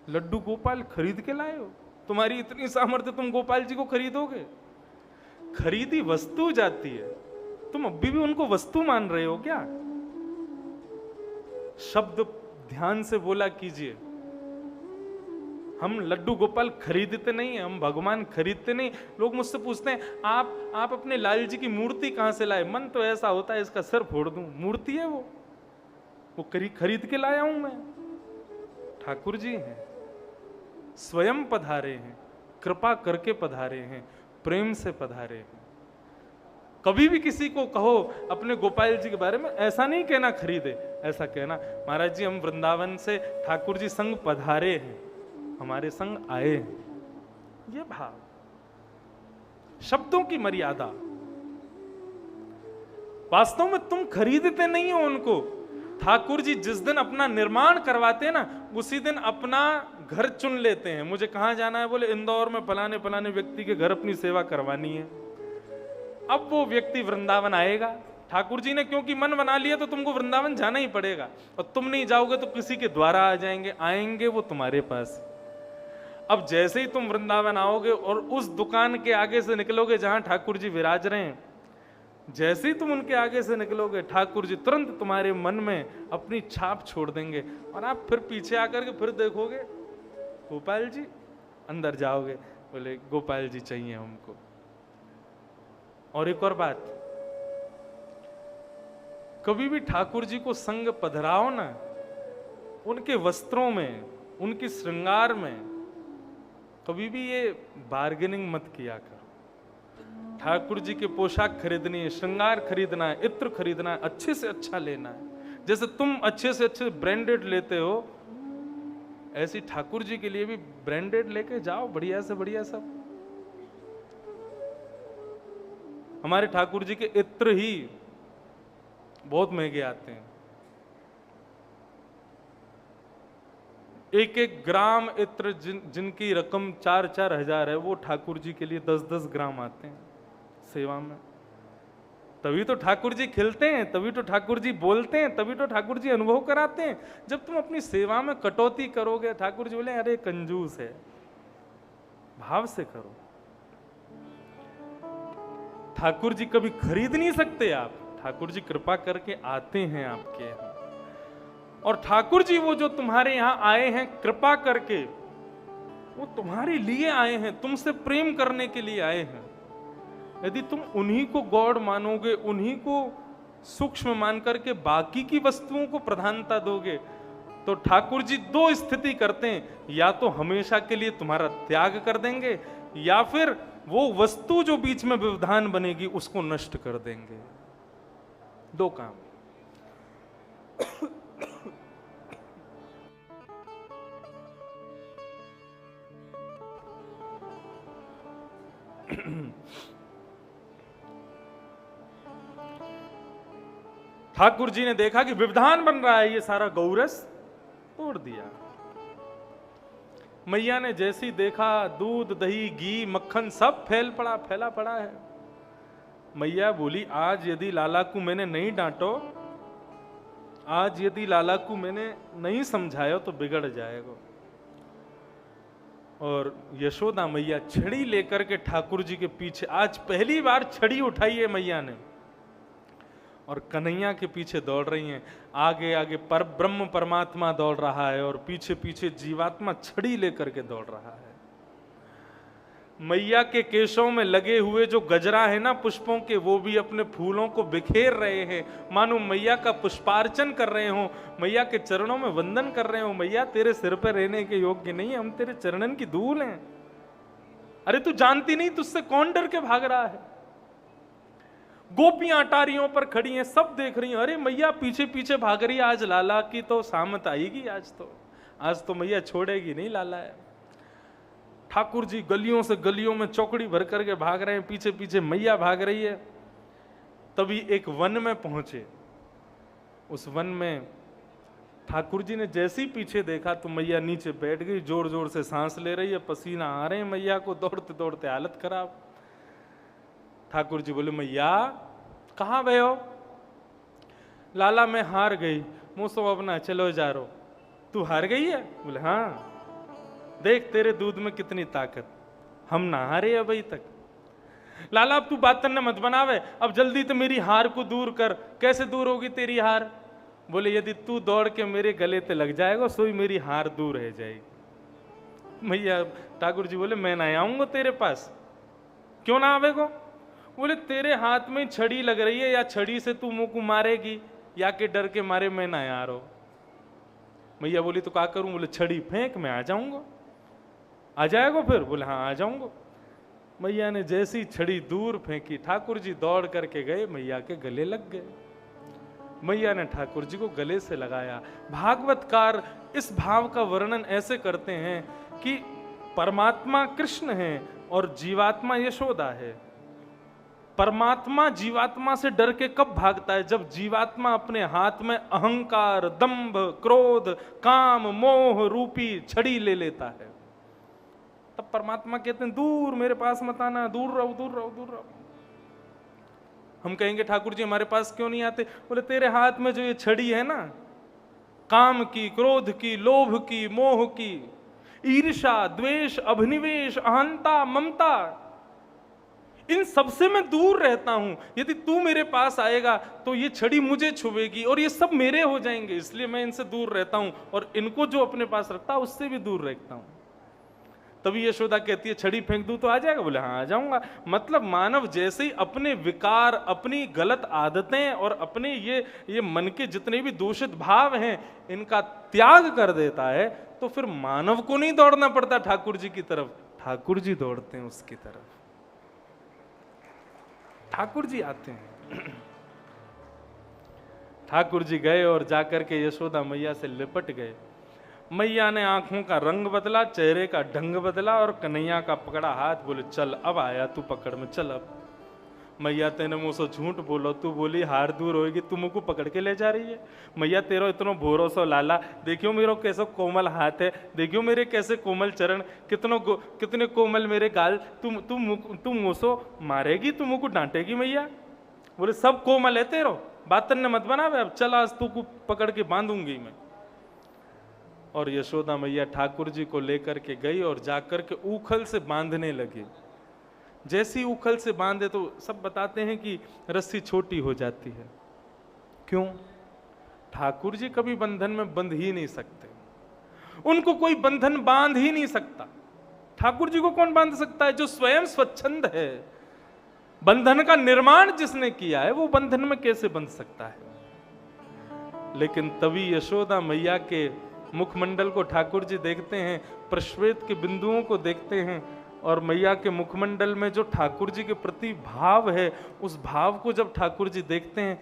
लड्डू गोपाल खरीद के लाए हो? तुम्हारी इतनी सामर्थ्य, तुम गोपाल जी को खरीदोगे? खरीदी वस्तु जाती है, तुम अभी भी उनको वस्तु मान रहे हो क्या? शब्द ध्यान से बोला कीजिए। हम लड्डू गोपाल खरीदते नहीं है, हम भगवान खरीदते नहीं। लोग मुझसे पूछते हैं आप अपने लाल जी की मूर्ति कहां से लाए? मन तो ऐसा होता है इसका सर फोड़ दूं। मूर्ति है वो खरीद के लाया हूं मैं। ठाकुर जी हैं, स्वयं पधारे हैं, कृपा करके पधारे हैं, प्रेम से पधारे हैं। कभी भी किसी को कहो अपने गोपाल जी के बारे में, ऐसा नहीं कहना खरीदे, ऐसा कहना महाराज जी हम वृंदावन से ठाकुर जी संग पधारे हैं, हमारे संग आए हैं। ये भाव, शब्दों की मर्यादा। वास्तव में तुम खरीदते नहीं हो उनको। ठाकुर जी जिस दिन अपना निर्माण करवाते हैं ना, उसी दिन अपना घर चुन लेते हैं। मुझे कहां जाना है? बोले इंदौर में फलाने फलाने व्यक्ति के घर अपनी सेवा करवानी है। अब वो व्यक्ति वृंदावन आएगा। ठाकुर जी ने क्योंकि मन बना लिया तो तुमको वृंदावन जाना ही पड़ेगा, और तुम नहीं जाओगे तो किसी के द्वारा आ जाएंगे, आएंगे वो तुम्हारे पास। अब जैसे ही तुम वृंदावन आओगे और उस दुकान के आगे से निकलोगे जहां ठाकुर जी विराज रहे हैं, जैसे ही तुम उनके आगे से निकलोगे, ठाकुर जी तुरंत तुम्हारे मन में अपनी छाप छोड़ देंगे, और आप फिर पीछे आकर के फिर देखोगे गोपाल जी। अंदर जाओगे, बोले गोपाल जी चाहिए हमको। और एक और बात, कभी भी ठाकुर जी को संग पधराओ ना, उनके वस्त्रों में, उनके श्रृंगार में कभी भी ये बार्गेनिंग मत किया करो। ठाकुर जी के पोशाक खरीदनी है, श्रृंगार खरीदना है, इत्र खरीदना है, अच्छे से अच्छा लेना है। जैसे तुम अच्छे से अच्छे ब्रांडेड लेते हो, ऐसी ठाकुर जी के लिए भी ब्रांडेड लेके जाओ, बढ़िया से बढ़िया सब। हमारे ठाकुर जी के इत्र ही बहुत महंगे आते हैं। एक एक ग्राम इत्र जिनकी रकम 4-4 हजार है, वो ठाकुर जी के लिए 10-10 ग्राम आते हैं सेवा में। तभी तो ठाकुर जी खिलते हैं, तभी तो ठाकुर जी बोलते हैं, तभी तो ठाकुर जी अनुभव कराते हैं। जब तुम अपनी सेवा में कटौती करोगे, ठाकुर जी बोले अरे कंजूस है। भाव से करो। ठाकुर जी कभी खरीद नहीं सकते आप, ठाकुर जी कृपा करके आते हैं आपके यहाँ। और ठाकुर जी वो जो तुम्हारे यहाँ आए हैं कृपा करके, वो तुम्हारे लिए आए हैं, तुमसे प्रेम करने के लिए आए हैं। यदि तुम उन्हीं को गॉड मानोगे, उन्हीं को सूक्ष्म मान करके बाकी की वस्तुओं को प्रधानता दोगे, तो ठाकुर जी 2 स्थिति करते हैं, या तो हमेशा के लिए तुम्हारा त्याग कर देंगे, या फिर वो वस्तु जो बीच में व्यवधान बनेगी उसको नष्ट कर देंगे। 2 काम। ठाकुर जी ने देखा कि व्यवधान बन रहा है, ये सारा गौरस तोड़ दिया। मैया ने जैसी देखा, दूध दही घी मक्खन सब फैला पड़ा है। मैया बोली आज यदि लाला को मैंने नहीं डांटो, आज यदि लाला को मैंने नहीं समझाया तो बिगड़ जाएगा। और यशोदा मैया छड़ी लेकर के ठाकुर जी के पीछे, आज पहली बार छड़ी उठाई है मैया ने, और कन्हैया के पीछे दौड़ रही हैं। आगे आगे पर ब्रह्म परमात्मा दौड़ रहा है, और पीछे पीछे जीवात्मा छड़ी लेकर के दौड़ रहा है। मैया के केशों में लगे हुए जो गजरा है ना पुष्पों के, वो भी अपने फूलों को बिखेर रहे हैं, मानो मैया का पुष्पार्चन कर रहे हो, मैया के चरणों में वंदन कर रहे हो। मैया तेरे सिर पर रहने के योग्य नहीं, हम तेरे चरणन की धूल हैं। अरे तू जानती नहीं तुझसे कौन डर के भाग रहा है? गोपियां अटारियों पर खड़ी हैं, सब देख रही हैं, अरे मैया पीछे पीछे भाग रही है, आज लाला की तो सामत आएगी, आज तो मैया छोड़ेगी नहीं लाला है। ठाकुर जी गलियों से गलियों में चौकड़ी भर करके भाग रहे हैं, पीछे पीछे मैया भाग रही है। तभी एक वन में पहुंचे। उस वन में ठाकुर जी ने जैसे ही पीछे देखा तो मैया नीचे बैठ गई, जोर जोर से सांस ले रही है, पसीना आ रहे हैं मैया को, दौड़ते दौड़ते हालत खराब। ठाकुर जी बोले मैया कहाँ गए हो? लाला मैं हार गई, मुँह सो अपना चलो जा रो। तू हार गई है? बोले हाँ। देख तेरे दूध में कितनी ताकत, हम नहा रहे अभी तक। लाला अब तू बातन न मत बनावे, अब जल्दी तो मेरी हार को दूर कर। कैसे दूर होगी तेरी हार? बोले यदि तू दौड़ के मेरे गले पे लग जाएगा सोई मेरी हार दूर रह जाएगी। भैया ठाकुर जी बोले मैं ना आऊंगा तेरे पास। क्यों ना आवेगो? बोले तेरे हाथ में छड़ी लग रही है, या छड़ी से तू मुंह को मारेगी, या के डर के मारे मैं ना आ रहा। मैया बोली तो क्या करूं? बोले छड़ी फेंक, मैं आ जाऊंगा। आ जाएगा फिर? बोले हाँ आ जाऊंगा। मैया ने जैसी छड़ी दूर फेंकी, ठाकुर जी दौड़ करके गए, मैया के गले लग गए। मैया ने ठाकुर जी को गले से लगाया। भागवतकार इस भाव का वर्णन ऐसे करते हैं कि परमात्मा कृष्ण है और जीवात्मा यशोदा है। परमात्मा जीवात्मा से डर के कब भागता है? जब जीवात्मा अपने हाथ में अहंकार, दंभ, क्रोध, काम, मोह रूपी छड़ी ले लेता है, तब परमात्मा कहते हैं दूर मेरे पास मत आना, दूर रहो, दूर रहो, दूर रहो। हम कहेंगे ठाकुर जी हमारे पास क्यों नहीं आते? बोले तेरे हाथ में जो ये छड़ी है ना, काम की, क्रोध की, लोभ की, मोह की, ईर्ष्या, द्वेष, अभिनिवेश, अहंता, ममता, इन सबसे मैं दूर रहता हूं। यदि तू मेरे पास आएगा तो ये छड़ी मुझे छुएगी और ये सब मेरे हो जाएंगे, इसलिए मैं इनसे दूर रहता हूं और इनको जो अपने पास रखता उससे भी दूर रहता हूं। तभी यशोदा कहती है छड़ी फेंक दूं तो आ जाएगा? बोले हाँ आ जाऊंगा। मतलब मानव जैसे ही अपने विकार, अपनी गलत आदतें और अपने ये मन के जितने भी दूषित भाव हैं इनका त्याग कर देता है, तो फिर मानव को नहीं दौड़ना पड़ता ठाकुर जी की तरफ, ठाकुर जी दौड़ते हैं उसकी तरफ। ठाकुर जी आते हैं। ठाकुर जी गए और जाकर के यशोदा मैया से लिपट गए। मैया ने आंखों का रंग बदला, चेहरे का ढंग बदला और कन्हैया का पकड़ा हाथ, बोले चल अब आया तू पकड़ में, चल अब। मैया तेने मुझसे झूठ बोलो, तू बोली हार दूर होगी, तू मुझको पकड़ के ले जा रही है। मैया तेरो इतनो भरोसा लाला, देखियो मेरा कैसा कोमल हाथ है, देखियो मेरे कैसे कोमल चरण, कितने कोमल मेरे गाल, तू मुझसे मारेगी, तू मुझको डांटेगी मैया? बोले सब कोमल है तेरो, बातन ने मत बनावे, अब चल आज तू को पकड़ के बांधूंगी मैं। और यशोदा मैया ठाकुर जी को लेकर के गई और जाकर के ऊखल से बांधने लगी। जैसी ऊखल से बांधे तो सब बताते हैं कि रस्सी छोटी हो जाती है। क्यों? ठाकुर जी कभी बंधन में बंध ही नहीं सकते, उनको कोई बंधन बांध ही नहीं सकता। ठाकुर जी को कौन बांध सकता है? जो स्वयं स्वच्छंद है। बंधन का निर्माण जिसने किया है वो बंधन में कैसे बंध सकता है? लेकिन तभी यशोदा मैया के मुखमंडल को ठाकुर जी देखते हैं, प्रश्वेत के बिंदुओं को देखते हैं, और मैया के मुखमंडल में जो ठाकुर जी के प्रति भाव है उस भाव को जब ठाकुर जी देखते हैं,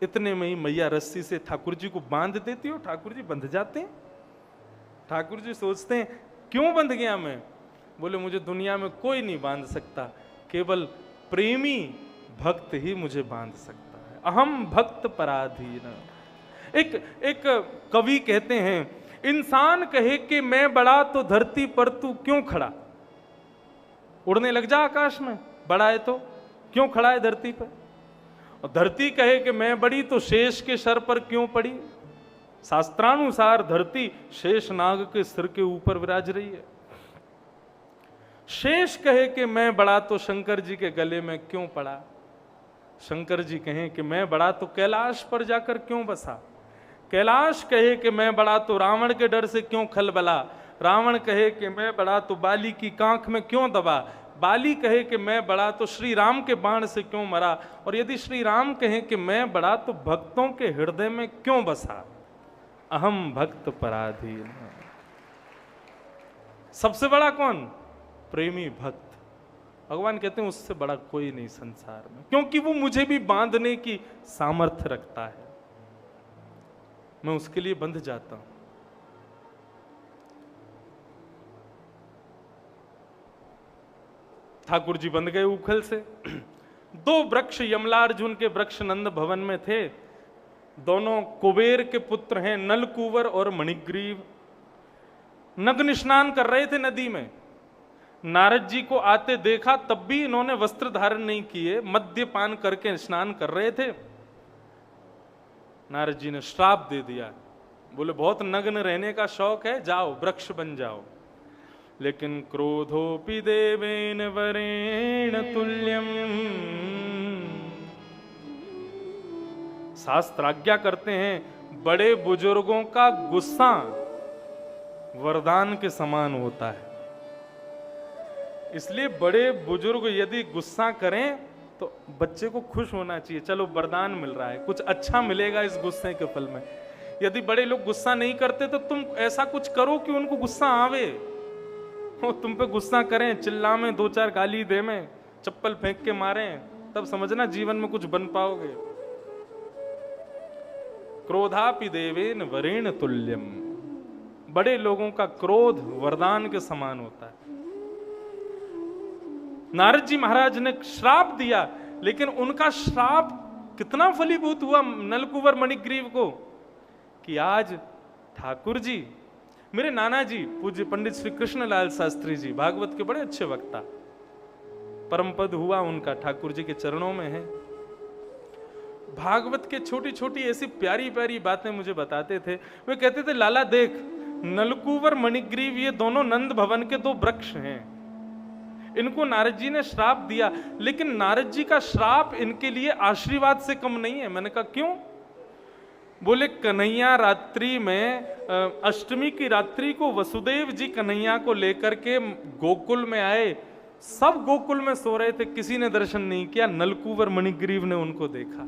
इतने में ही मैया रस्सी से ठाकुर जी को बांध देती हो, ठाकुर जी बंध जाते हैं। ठाकुर जी सोचते हैं क्यों बंध गया मैं? बोले मुझे दुनिया में कोई नहीं बांध सकता, केवल प्रेमी भक्त ही मुझे बांध सकता है। अहम भक्त पराधीन। एक कवि कहते हैं, इंसान कहे कि मैं बड़ा तो धरती पर तू क्यों खड़ा? उड़ने लग जा आकाश में, बड़ा है तो क्यों खड़ा है धरती पर? और धरती कहे कि मैं बड़ी तो शेष के सर पर क्यों पड़ी? शास्त्रानुसार धरती शेष नाग के सिर के ऊपर विराज रही है। शेष कहे कि मैं बड़ा तो शंकर जी के गले में क्यों पड़ा? शंकर जी कहें कि मैं बड़ा तो कैलाश पर जाकर क्यों बसा? कैलाश कहे कि मैं बड़ा तो रावण के डर से क्यों खलबला? रावण कहे कि मैं बड़ा तो बाली की कांख में क्यों दबा? बाली कहे कि मैं बड़ा तो श्री राम के बाण से क्यों मरा? और यदि श्री राम कहें कि मैं बड़ा तो भक्तों के हृदय में क्यों बसा? अहम भक्त पराधीन। सबसे बड़ा कौन? प्रेमी भक्त। भगवान कहते हैं उससे बड़ा कोई नहीं संसार में, क्योंकि वो मुझे भी बांधने की सामर्थ्य रखता है, मैं उसके लिए बंध जाता हूं। ठाकुर जी बंध गए उखल से। दो वृक्ष यमलार्जुन के वृक्ष नंद भवन में थे। दोनों कुबेर के पुत्र हैं, नलकुवर और मणिग्रीव। नग्न स्नान कर रहे थे नदी में। नारद जी को आते देखा, तब भी इन्होंने वस्त्र धारण नहीं किए, मद्यपान करके स्नान कर रहे थे। नारद जी ने श्राप दे दिया, बोले बहुत नग्न रहने का शौक है, जाओ वृक्ष बन जाओ। लेकिन क्रोधोपि देवेन वरेण तुल्यम। शास्त्र आज्ञा करते हैं बड़े बुजुर्गों का गुस्सा वरदान के समान होता है। इसलिए बड़े बुजुर्ग यदि गुस्सा करें तो बच्चे को खुश होना चाहिए, चलो वरदान मिल रहा है, कुछ अच्छा मिलेगा इस गुस्से के फल में। यदि बड़े लोग गुस्सा नहीं करते तो तुम ऐसा कुछ करो कि उनको गुस्सा आवे, वो तुम पे गुस्सा करें, चिल्ला में 2-4 गाली दे में, चप्पल फेंक के मारें, तब समझना जीवन में कुछ बन पाओगे। क्रोधापि देवेन वरेण तुल्यम। बड़े लोगों का क्रोध वरदान के समान होता है। नारद जी महाराज ने श्राप दिया, लेकिन उनका श्राप कितना फलीभूत हुआ नलकुंवर मणिग्रीव को, कि आज ठाकुर जी, मेरे नाना जी पूज्य पंडित श्री कृष्णलाल शास्त्री जी, भागवत के बड़े अच्छे वक्ता, परम पद हुआ उनका ठाकुर जी के चरणों में है। भागवत के छोटी छोटी ऐसी प्यारी प्यारी बातें मुझे बताते थे। वे कहते थे लाला देख, नलकुंवर मणिग्रीव ये दोनों नंद भवन के 2 वृक्ष हैं, इनको नारद जी ने श्राप दिया, लेकिन नारद जी का श्राप इनके लिए आशीर्वाद से कम नहीं है। मैंने कहा क्यों? बोले कन्हैया रात्रि में अष्टमी की रात्रि को वसुदेव जी कन्हैया को लेकर के गोकुल में आए, सब गोकुल में सो रहे थे, किसी ने दर्शन नहीं किया, नलकुंवर मणिग्रीव ने उनको देखा।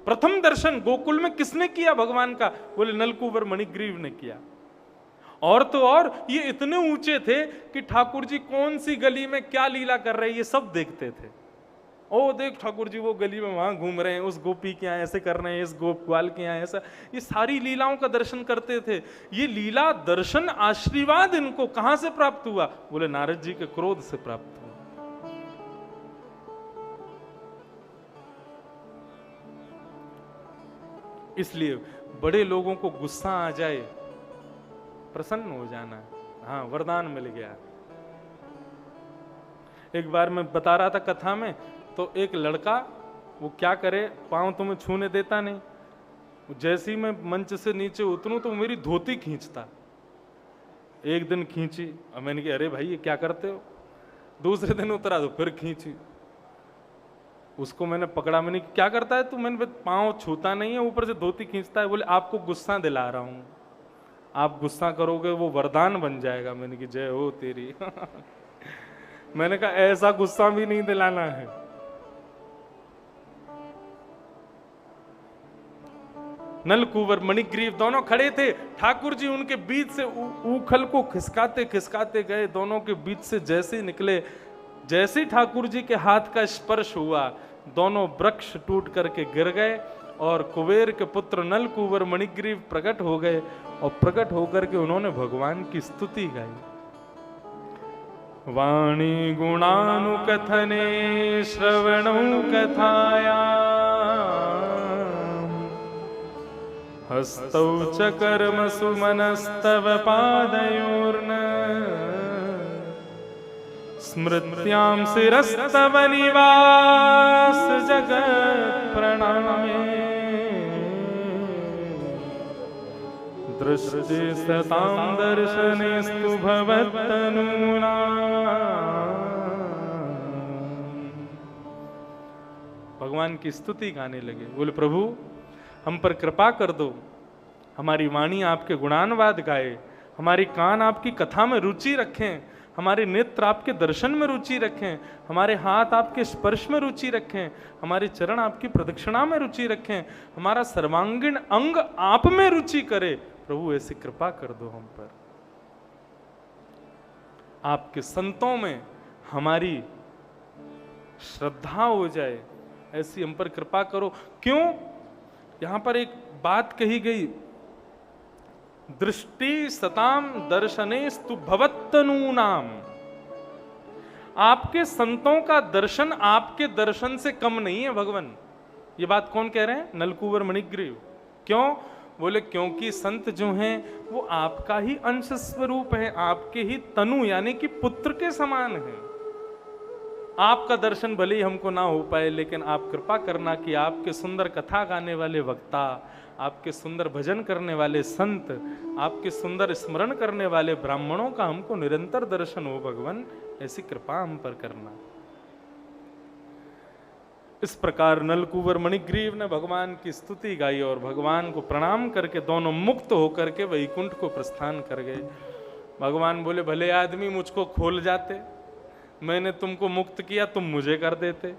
प्रथम दर्शन गोकुल में किसने किया भगवान का? बोले नलकुंवर मणिग्रीव ने किया। और तो और ये इतने ऊंचे थे कि ठाकुर जी कौन सी गली में क्या लीला कर रहे हैं ये सब देखते थे। ओ देख ठाकुर जी वो गली में वहां घूम रहे हैं, उस गोपी के यहाँ ऐसे कर रहे हैं, इस गोप ग्वाल के यहाँ ऐसा, ये सारी लीलाओं का दर्शन करते थे। ये लीला दर्शन आशीर्वाद इनको कहां से प्राप्त हुआ? बोले नारद जी के क्रोध से प्राप्त हुआ। इसलिए बड़े लोगों को गुस्सा आ जाए, प्रसन्न हो जाना, हाँ वरदान मिल गया। एक बार मैं बता रहा था कथा में, तो एक लड़का वो क्या करे, पांव तो मैं छूने देता नहीं, जैसे ही मैं मंच से नीचे उतरूं तो मेरी धोती खींचता। एक दिन खींची, और मैंने कहा अरे भाई ये क्या करते हो? दूसरे दिन उतरा तो फिर खींची, उसको मैंने पकड़ा, मैंने क्या करता है तू? मैंने पांव छूता नहीं है, ऊपर से धोती खींचता है। बोले आपको गुस्सा दिला रहा हूं, आप गुस्सा करोगे वो वरदान बन जाएगा। मैंने कहा जय हो तेरी। मैंने कहा ऐसा गुस्सा भी नहीं दिलाना है। नलकुंवर मणिग्रीव दोनों खड़े थे, ठाकुर जी उनके बीच से ऊखल को खिसकाते खिसकाते गए, दोनों के बीच से जैसे निकले, जैसे ठाकुर जी के हाथ का स्पर्श हुआ, दोनों वृक्ष टूट करके गिर गए और कुबेर के पुत्र नलकुंवर मणिग्रीव प्रकट हो गए, और प्रकट होकर के उन्होंने भगवान की स्तुति गाई। वाणी गुणानुकथने श्रवणौ कथाया, हस्तौ च कर्मसु मनस्तव पादयोर्न, स्मृत्यां शिरस्तव निवास जगत् प्रणामे, दृष्टि सतां दर्शनेस्तु भवत्तनूनां। भगवान की स्तुति गाने लगे। बोले प्रभु हम पर कृपा कर दो, हमारी वाणी आपके गुणानुवाद गाए, हमारी कान आपकी कथा में रुचि रखें, हमारे नेत्र आपके दर्शन में रुचि रखें, हमारे हाथ आपके स्पर्श में रुचि रखें, हमारे चरण आपकी प्रदक्षिणा में रुचि रखें, हमारा सर्वांगीण अंग आप में रुचि करे। प्रभु ऐसी कृपा कर दो हम पर, आपके संतों में हमारी श्रद्धा हो जाए, ऐसी हम पर कृपा करो। क्यों? यहां पर एक बात कही गई, दृष्टि सताम दर्शनेस्तु भवत्तनूनाम। आपके संतों का दर्शन आपके दर्शन से कम नहीं है भगवान। ये बात कौन कह रहे हैं? नलकुंवर मणिग्रीव। क्यों? बोले क्योंकि संत जो हैं वो आपका ही अंश स्वरूप है, आपके ही तनु यानी कि पुत्र के समान है। आपका दर्शन भले ही हमको ना हो पाए, लेकिन आप कृपा करना कि आपके सुंदर कथा गाने वाले वक्ता, आपके सुंदर भजन करने वाले संत, आपके सुंदर स्मरण करने वाले ब्राह्मणों का हमको निरंतर दर्शन हो भगवान, ऐसी कृपा हम पर करना। इस प्रकार नलकुंवर मणिग्रीव ने भगवान की स्तुति गाई और भगवान को प्रणाम करके दोनों मुक्त होकर के वैकुंठ को प्रस्थान कर गए। भगवान बोले, भले आदमी मुझको खोल जाते, मैंने तुमको मुक्त किया, तुम मुझे कर देते,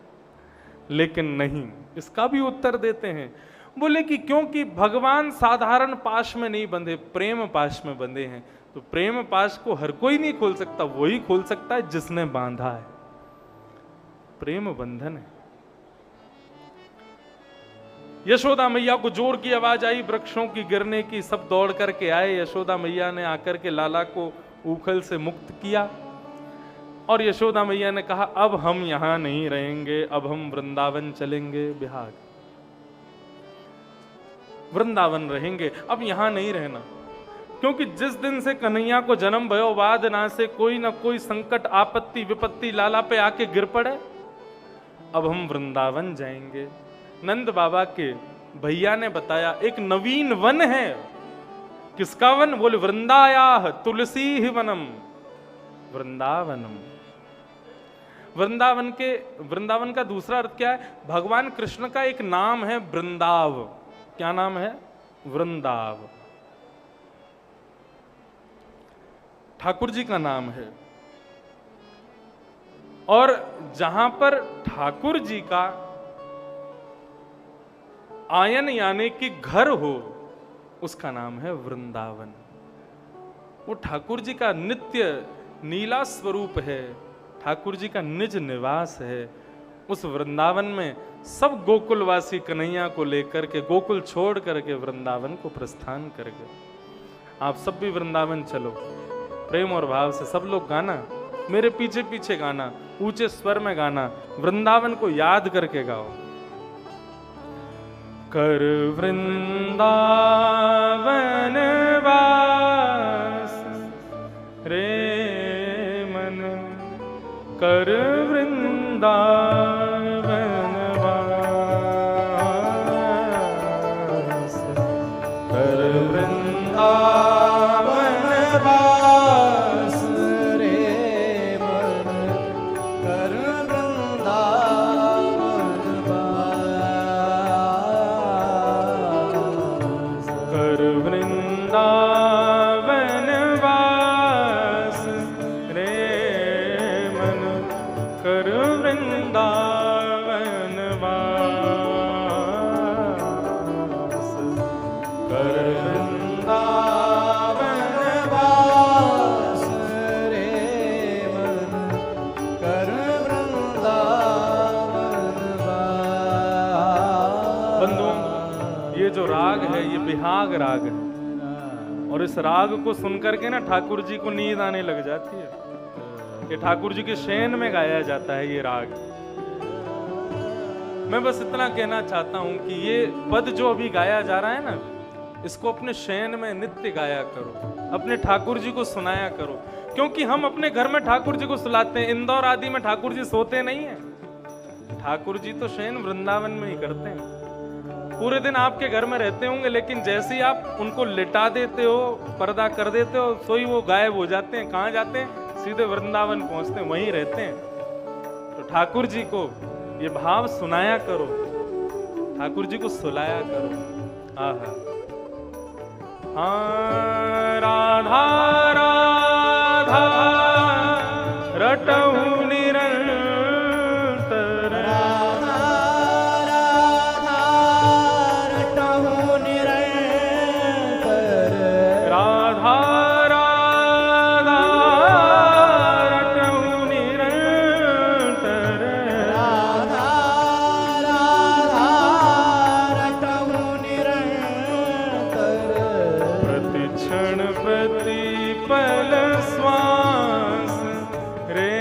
लेकिन नहीं। इसका भी उत्तर देते हैं, बोले कि क्योंकि भगवान साधारण पाश में नहीं बंधे, प्रेम पाश में बंधे हैं। तो प्रेम पाश को हर कोई नहीं खोल सकता, वही खोल सकता है जिसने बांधा है। प्रेम बंधन है। यशोदा मैया को जोर की आवाज आई वृक्षों की गिरने की, सब दौड़ करके आए। यशोदा मैया ने आकर के लाला को उखल से मुक्त किया और यशोदा मैया ने कहा, अब हम यहां नहीं रहेंगे, अब हम वृंदावन चलेंगे, बिहार वृंदावन रहेंगे, अब यहां नहीं रहना। क्योंकि जिस दिन से कन्हैया को जन्म भयो बाद ना से कोई ना कोई संकट आपत्ति विपत्ति लाला पे आके गिर पड़े, अब हम वृंदावन जाएंगे। नंद बाबा के भैया ने बताया, एक नवीन वन है। किसका वन? बोले, वृंदायाह तुलसी ही वनम, वृंदावनम। वृंदावन का दूसरा अर्थ क्या है? भगवान कृष्ण का एक नाम है वृंदाव। क्या नाम है? वृंदाव। ठाकुर जी का नाम है। और जहां पर ठाकुर जी का आयन यानी कि घर हो, उसका नाम है वृंदावन। वो ठाकुर जी का नित्य नीला स्वरूप है, ठाकुर जी का निज निवास है। उस वृंदावन में सब गोकुलवासी कन्हैया को लेकर के गोकुल छोड़ करके वृंदावन को प्रस्थान कर गए। आप सब भी वृंदावन चलो, प्रेम और भाव से सब लोग गाना, मेरे पीछे पीछे गाना, ऊंचे स्वर में गाना, वृंदावन को याद करके गाओ। कर वृंदावन वास रे मन, कर वृंदावन वास, कर वृंदावन वास रे मन, कर बिहाग राग है, और इस राग को सुनकर के ना ठाकुर जी को नींद आने लग जाती है। ये ठाकुर जी के शयन में गाया जाता है ये राग। मैं बस इतना कहना चाहता हूं कि ये पद जो अभी गाया जा रहा है ना, इसको अपने शयन में नित्य गाया करो, अपने ठाकुर जी को सुनाया करो। क्योंकि हम अपने घर में ठाकुर जी को सुलाते हैं, इंदौर आदि में ठाकुर जी सोते नहीं है। ठाकुर जी तो शयन वृंदावन में ही करते हैं। पूरे दिन आपके घर में रहते होंगे, लेकिन जैसे ही आप उनको लिटा देते हो, पर्दा कर देते हो, सोई वो गायब हो जाते हैं। कहाँ जाते हैं? सीधे वृंदावन पहुंचते हैं, वहीं रहते हैं। तो ठाकुर जी को ये भाव सुनाया करो, ठाकुर जी को सुलाया करो। आहा, हाँ, राधा राधा रटहु निरंतर, राधा राधा रटहु निरंतर, राधा राधा रटहु निरंतर, राधा राधा रटहु निरंतर, प्रतिक्षण प्रतिपल श्वास रे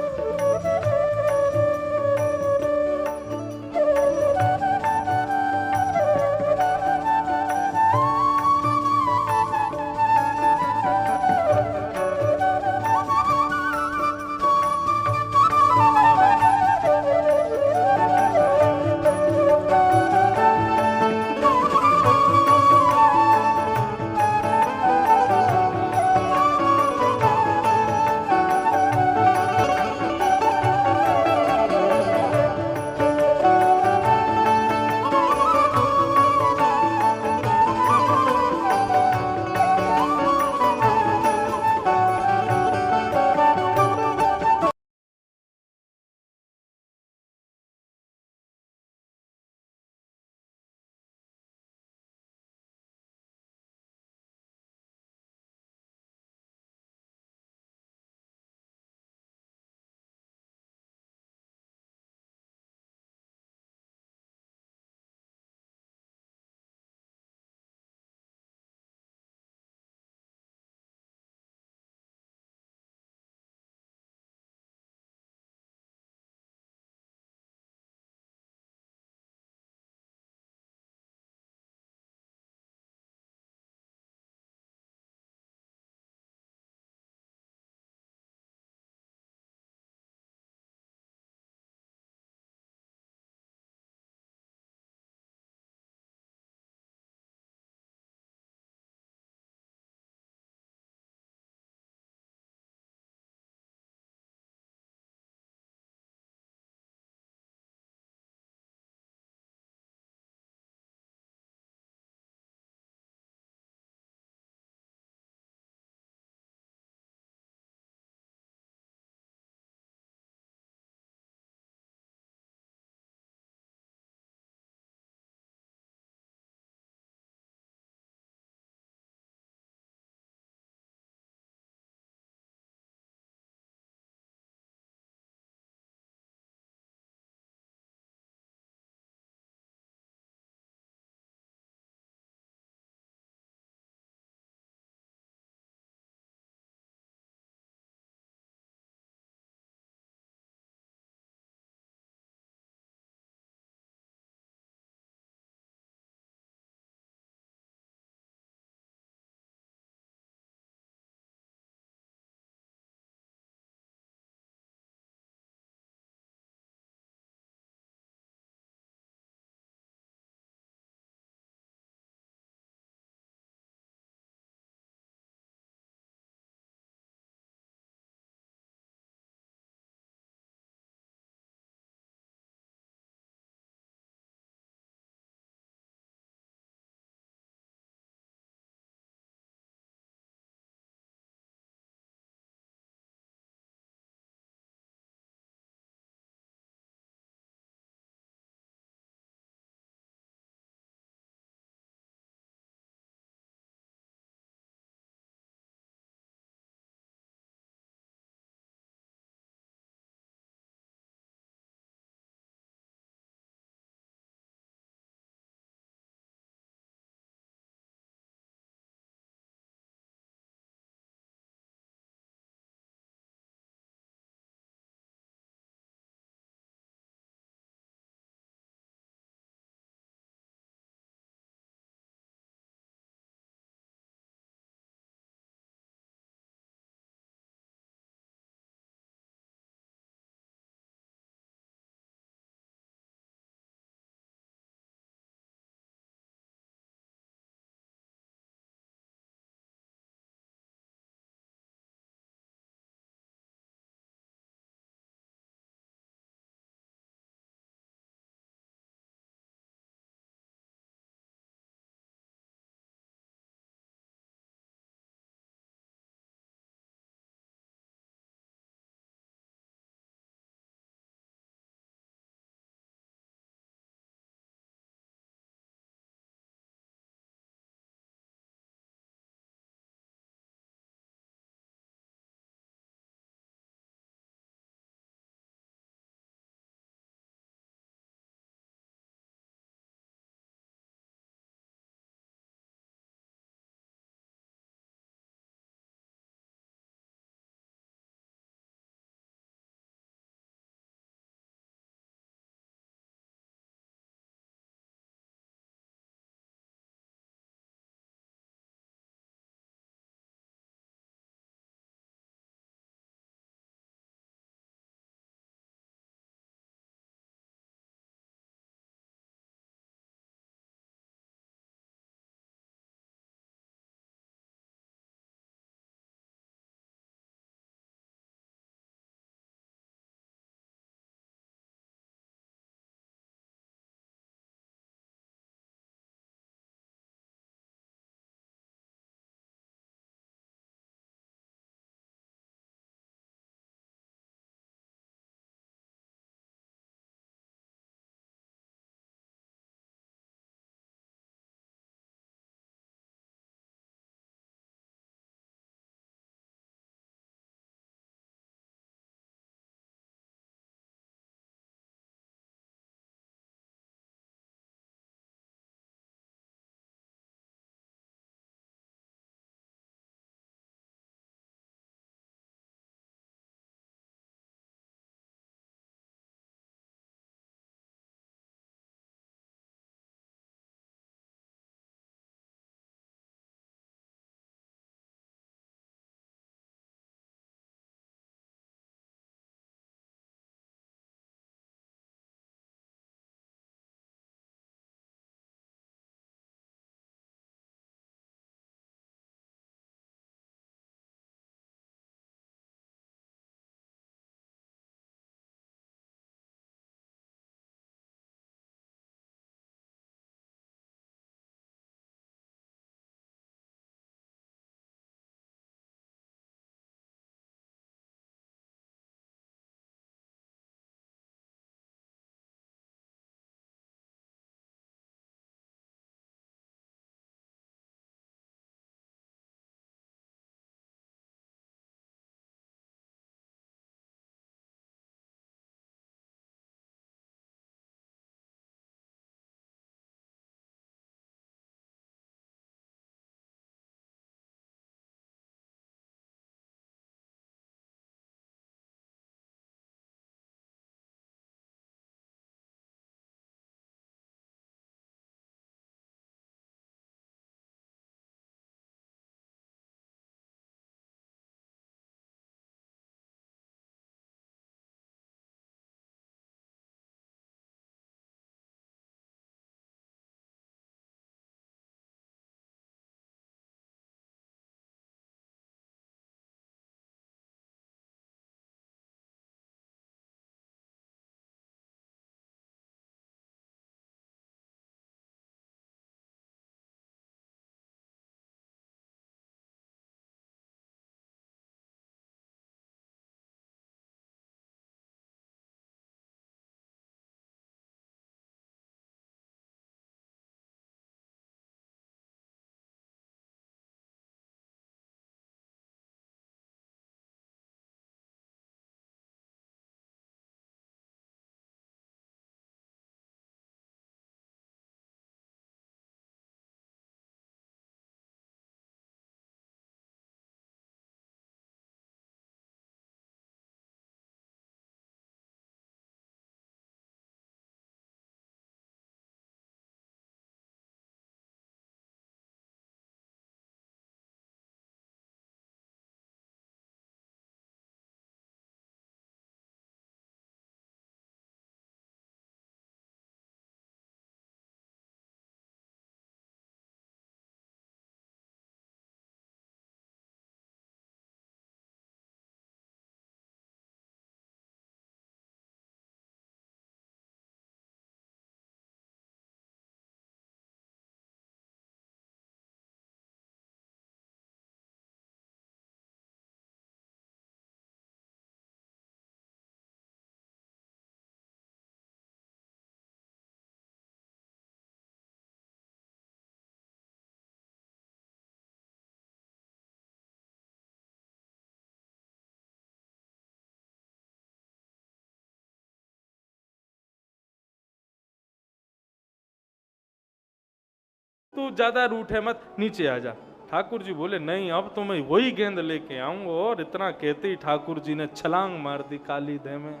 तू ज्यादा रूठ है मत, नीचे आ जा। ठाकुर जी बोले नहीं, अब तो मैं वही गेंद लेके आऊंगा। और इतना कहते ही ठाकुर जी ने छलांग मार दी काली देह में।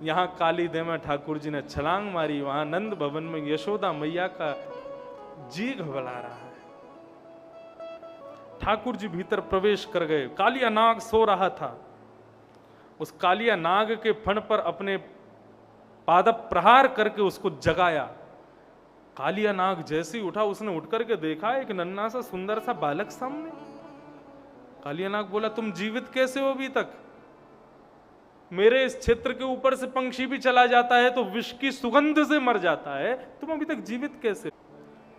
यहाँ काली देह में ठाकुर जी ने छलांग मारी, वहां नंद भवन में यशोदा मैया का जी घबरा रहा है। ठाकुर जी भीतर प्रवेश कर गए। कालिया नाग सो रहा था। उस कालिया नाग के फण पर अपने पाद प्रहार करके उसको जगाया। कालिया नाग जैसे ही उठा, उसने उठ करके देखा एक नन्हा सा सुंदर सा बालक सामने। कालिया नाग बोला, तुम जीवित कैसे हो अभी तक? मेरे इस क्षेत्र के ऊपर से पंक्षी भी चला जाता है तो विष की सुगंध से मर जाता है, तुम अभी तक जीवित कैसे?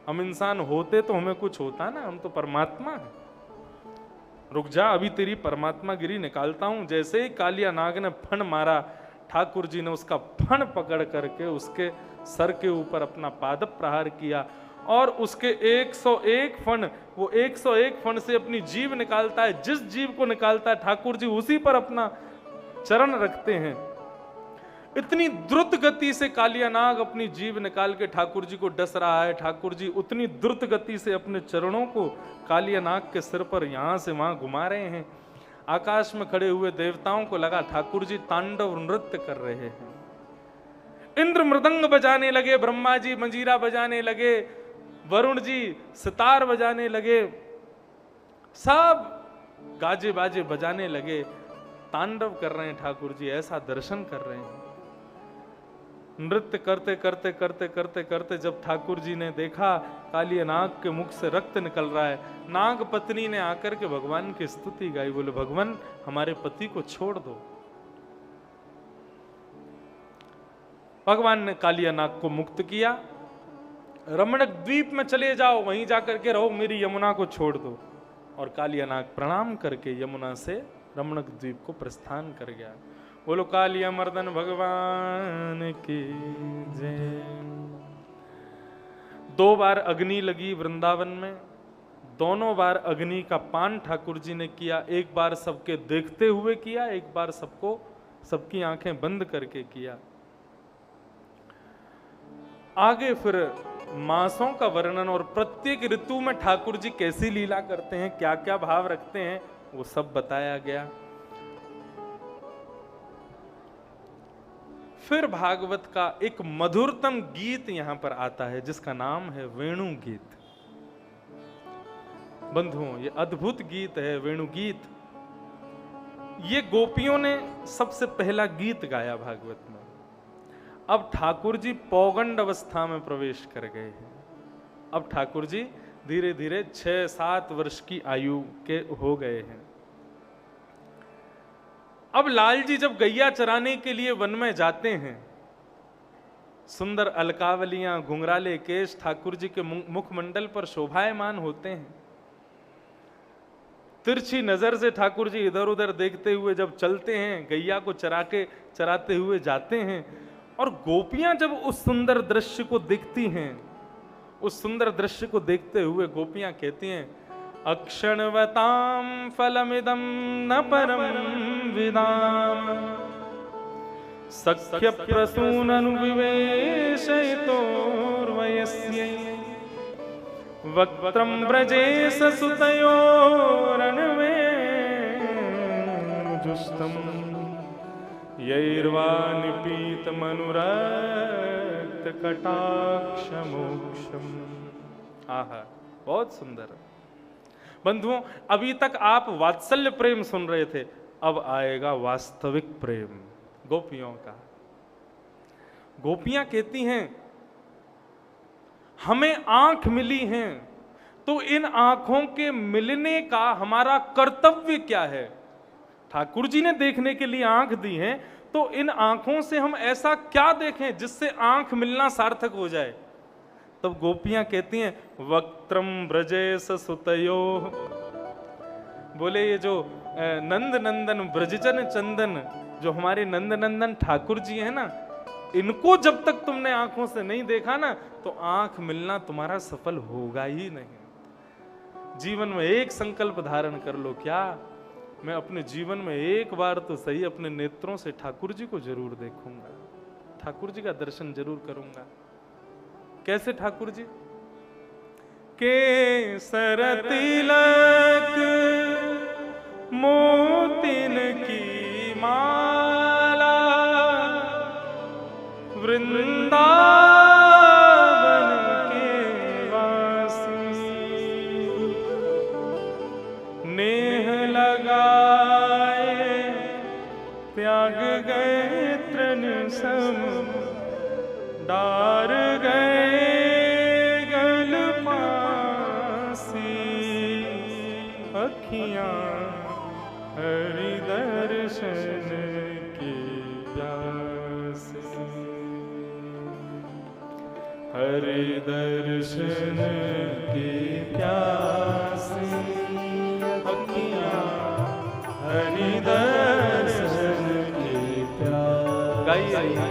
हम इंसान होते तो हमें कुछ होता ना, हम तो परमात्मा है। रुक जा, अभी तेरी परमात्मा गिरी निकालता हूं। जैसे ही कालिया नाग ने फण मारा, ठाकुर जी ने उसका फण पकड़ करके उसके सर के ऊपर अपना पाद प्रहार किया और उसके 101 फण, वो 101 फण से अपनी जीभ निकालता है। जिस जीभ को निकालता है ठाकुर जी उसी पर अपना चरण रखते हैं। इतनी द्रुत गति से कालिया नाग अपनी जीभ निकाल के ठाकुर जी को डस रहा है। ठाकुर जी उतनी द्रुत गति से अपने चरणों को कालिया नाग के सिर पर यहां से वहां घुमा रहे हैं। आकाश में खड़े हुए देवताओं को लगा ठाकुर जी तांडव नृत्य कर रहे हैं। इंद्र मृदंग बजाने लगे, ब्रह्मा जी मंजीरा बजाने लगे, वरुण जी सितार बजाने लगे, सब गाजे बाजे बजाने लगे, तांडव कर रहे हैं। ठाकुर जी ऐसा दर्शन कर रहे हैं। नृत्य करते करते करते करते करते जब ठाकुर जी ने देखा कालिया नाग के मुख से रक्त निकल रहा है, नाग पत्नी ने आकर के भगवान की स्तुति गाई। बोले, भगवान हमारे पति को छोड़ दो। भगवान ने कालिया नाग को मुक्त किया। रमणक द्वीप में चले जाओ, वहीं जाकर के रहो, मेरी यमुना को छोड़ दो। और कालिया नाग प्रणाम करके यमुना से रमणक द्वीप को प्रस्थान कर गया। बोलो कालिया मर्दन भगवान की जय। 2 बार अग्नि लगी वृंदावन में। दोनों बार अग्नि का पान ठाकुर जी ने किया। एक बार सबके देखते हुए किया, एक बार सबको सबकी आंखें बंद करके किया। आगे फिर मासों का वर्णन और प्रत्येक ऋतु में ठाकुर जी कैसी लीला करते हैं, क्या क्या भाव रखते हैं, वो सब बताया गया। फिर भागवत का एक मधुरतम गीत यहां पर आता है जिसका नाम है वेणु गीत। बंधुओं, ये अद्भुत गीत है वेणु गीत। ये गोपियों ने सबसे पहला गीत गाया भागवत में। अब ठाकुर जी पौगंड अवस्था में प्रवेश कर गए हैं। अब ठाकुर जी धीरे धीरे 6-7 वर्ष की आयु के हो गए हैं। अब लाल जी जब गैया चराने के लिए वन में जाते हैं, सुंदर अलकावलियां, घुंघराले केश ठाकुर जी के मुखमंडल पर शोभायमान होते हैं। तिरछी नजर से ठाकुर जी इधर उधर देखते हुए जब चलते हैं, गैया को चराते हुए जाते हैं। और गोपियां जब उस सुंदर दृश्य को देखती हैं, उस सुंदर दृश्य को देखते हुए गोपियां कहती हैं, अक्षणवतां फलमिदं न परम विदाम सख्य प्रसूननुविवेशयितोर्वयस्यै वक्त्रं व्रजेश सुतयोरन्वेजुष्टं यैर्वा निपीतमनुरक्तकटाक्षमोक्षम्। आहा, बहुत सुंदर। बंधुओं, अभी तक आप वात्सल्य प्रेम सुन रहे थे, अब आएगा वास्तविक प्रेम गोपियों का। गोपियां कहती हैं, हमें आंख मिली हैं, तो इन आंखों के मिलने का हमारा कर्तव्य क्या है? ठाकुर जी ने देखने के लिए आंख दी है, तो इन आंखों से हम ऐसा क्या देखें जिससे आंख मिलना सार्थक हो जाए? तब गोपियां कहती हैं, वक्त्रम ब्रजेश सुतयो। बोले, ये जो नंद नंदन ब्रजजन चंदन, जो हमारे नंद नंदन ठाकुर जी हैं ना, इनको जब तक तुमने आंखों से नहीं देखा ना, तो आंख मिलना तुम्हारा सफल होगा ही नहीं। जीवन में एक संकल्प धारण कर लो, क्या मैं अपने जीवन में एक बार तो सही अपने नेत्रों से ठाकुर जी को जरूर देखूंगा, ठाकुर जी का दर्शन जरूर करूंगा। कैसे ठाकुर जी? केसर तिलक मोतिन की माला वृंदावन के वासी नेह लगाए त्याग गए तृण सम डार गए गल पासी अखियां हरि दर्शन की प्यासी हरि दर्शन की प्यासी अखियां हरि दर्शन की प्यासी गाइए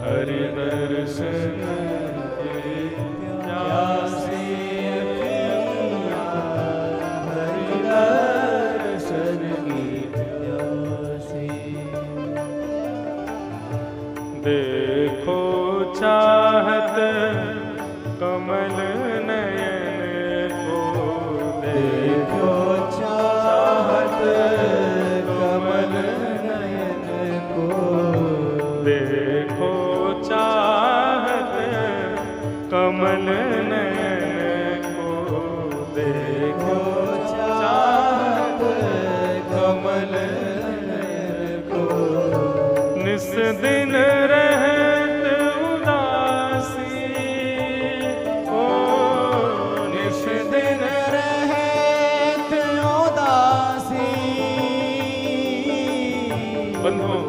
हरि दर्शन की प्यासी अखियां हरि दर्शन की प्यासी देखो चाहत कमल नयन को देखो चाहत कमल नयन को देखो चाहत कमल नयन को देखो चाहत कमल नयन को निस दिन रहत उदासी ओ निस दिन रहत उदासी बंधुओं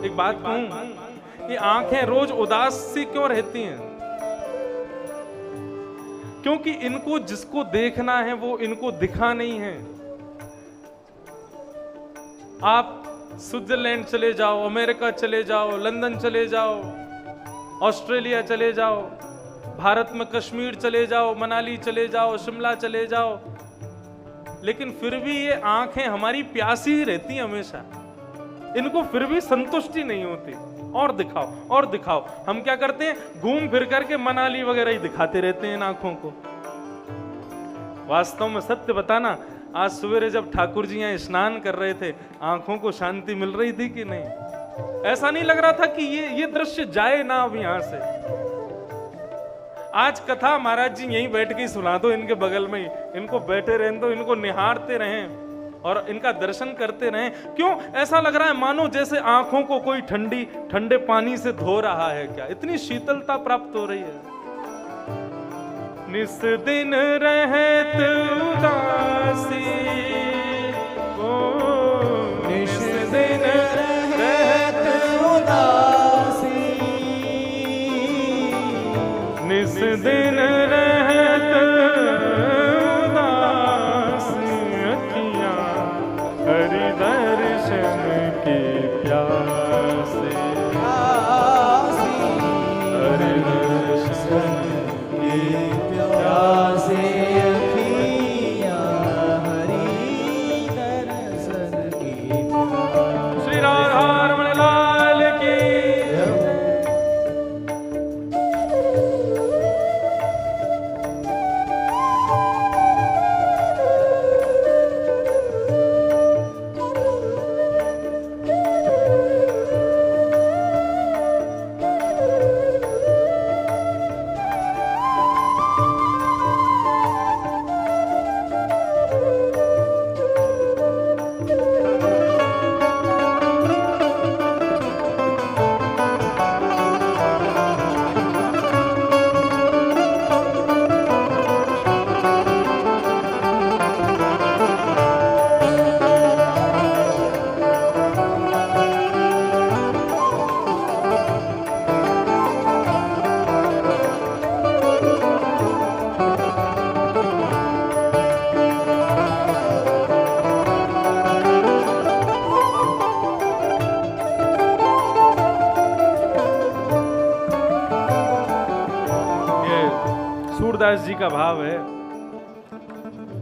एक बात कहूं ये आंखें रोज उदास सी क्यों रहती हैं क्योंकि इनको जिसको देखना है वो इनको दिखा नहीं है आप स्विट्जरलैंड चले जाओ अमेरिका चले जाओ लंदन चले जाओ ऑस्ट्रेलिया चले जाओ भारत में कश्मीर चले जाओ मनाली चले जाओ शिमला चले जाओ लेकिन फिर भी ये आंखें हमारी प्यासी ही रहती हैं हमेशा इनको फिर भी संतुष्टि नहीं होती और दिखाओ हम क्या करते हैं घूम फिर करके मनाली वगैरह ही दिखाते रहते हैं इन आंखों को वास्तव में सत्य बताना आज सवेरे जब ठाकुर जी यहाँ स्नान कर रहे थे आंखों को शांति मिल रही थी कि नहीं ऐसा नहीं लग रहा था कि ये दृश्य जाए ना अब यहां से आज कथा महाराज जी यहीं बैठ के सुना दो इनके बगल में ही इनको बैठे रहने दो इनको निहारते रहें और इनका दर्शन करते रहें क्यों ऐसा लग रहा है मानो जैसे आंखों को कोई ठंडे पानी से धो रहा है क्या इतनी शीतलता प्राप्त हो रही है निस दिन रहत उदासी ओ निस दिन रहत उदासी निस दिन रहत उदासी अखियां हरि दर्शन की प्यासे हरि दर्शन की प्यासे अखियां हरि दर्शन की श्री राधा रमण लाल की सूरदास जी का भाव है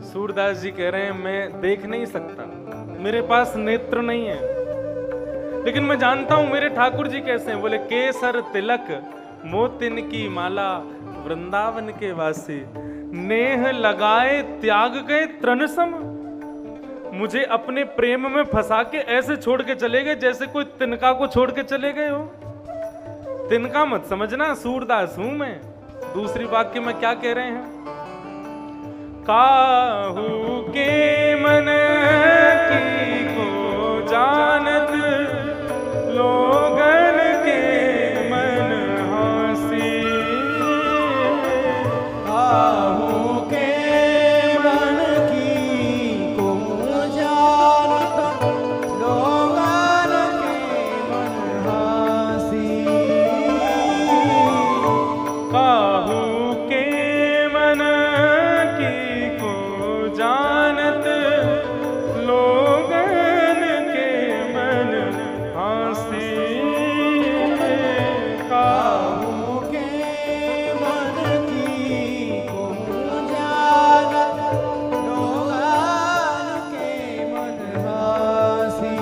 सूरदास जी कह रहे हैं मैं देख नहीं सकता मेरे पास नेत्र नहीं है लेकिन मैं जानता हूं मेरे ठाकुर जी कैसे हैं बोले केसर तिलक मोतिन की माला वृंदावन के वासी, नेह लगाए त्याग गए तृण सम। मुझे अपने प्रेम में फंसा के ऐसे छोड़ के चले गए जैसे कोई तिनका को छोड़ के चले गए हो। तिनका मत समझना, सूरदास हूं मैं। दूसरी वाक्य में क्या कह रहे हैं? काहू के मन की को जानत, लोगन के मन हासी। काहू के मन की को जानत, लोगन के मन हासी। काहू के मन की को जानत, लोगन के मन हासी। काहू के मन की को जानत, लोगन के मन हासी।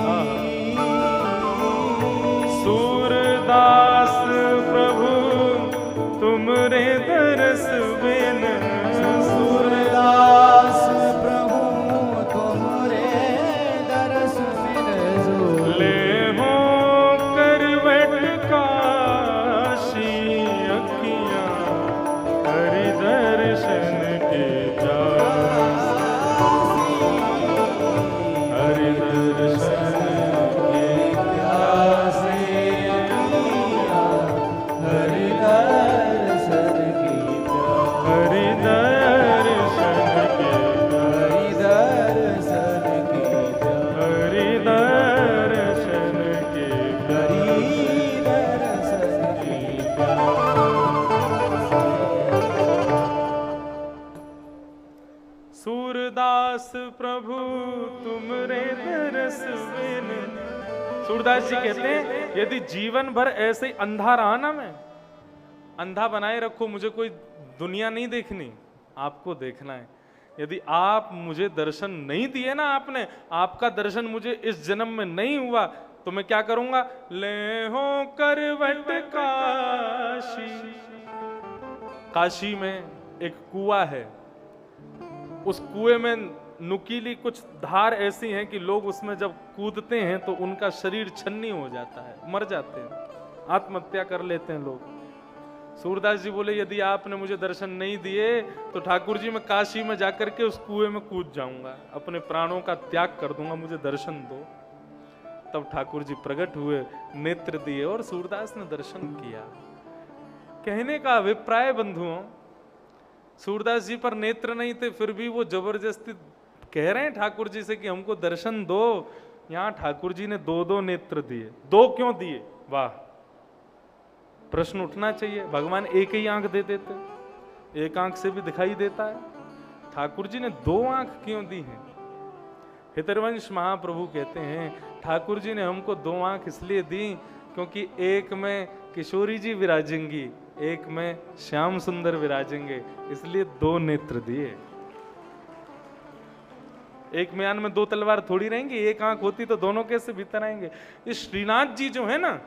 सूरदास प्रभु तुमरे दरस बिन, सूरदास प्रभु तुम्हारे दरस बिन, ले हो करवट काशी अखियां, हरि दर्शन के जास। हरि दर्शन के प्यासे अखियाँ, हरि दर्शन की प्यास। हरि दर्शन के, हरि दर्शन की प्यास। हरि दर्शन के। हरि दर्शन की सूरदास प्रभु तुमरे दरस बिन। सूरदास जी कहते हैं यदि जीवन भर ऐसे ही अंधा रहा ना, मैं अंधा बनाए रखो, मुझे कोई दुनिया नहीं देखनी, आपको देखना है। यदि आप मुझे दर्शन नहीं दिए ना, आपने आपका दर्शन मुझे इस जन्म में नहीं हुआ, तो मैं क्या करूंगा? ले हो करवट काशी। काशी में एक कुआं है, उस कुएं में नुकीली कुछ धार ऐसी हैं कि लोग उसमें जब कूदते हैं तो उनका शरीर छन्नी हो जाता है, मर जाते हैं, आत्महत्या कर लेते हैं लोग। सूरदास जी बोले यदि आपने मुझे दर्शन नहीं दिए तो ठाकुर जी मैं काशी में जाकर के उस कुएं में कूद जाऊंगा, अपने प्राणों का त्याग कर दूंगा, मुझे दर्शन दो। तब ठाकुर जी प्रकट हुए, नेत्र दिए और सूरदास ने दर्शन किया। कहने का अभिप्राय बंधुओं, सूरदास जी पर नेत्र नहीं थे, फिर भी वो जबरदस्ती कह रहे हैं ठाकुर जी से कि हमको दर्शन दो। यहां ठाकुर जी ने दो दो नेत्र दिए। दो क्यों दिए? वाह, प्रश्न उठना चाहिए। भगवान एक ही आंख दे देते, एक आंख से भी दिखाई देता है। ठाकुर जी ने दो आंख क्यों दी हैं? हितरवंश महाप्रभु कहते हैं ठाकुर जी ने हमको दो आंख इसलिए दी क्योंकि एक में किशोरी जी विराजेंगी, एक में श्याम सुंदर विराजेंगे, इसलिए दो नेत्र दिए। एक म्यान में दो तलवार थोड़ी रहेंगी, एक आंख होती तो दोनों कैसे भीतर आएंगे। ये श्रीनाथ जी जो है ना,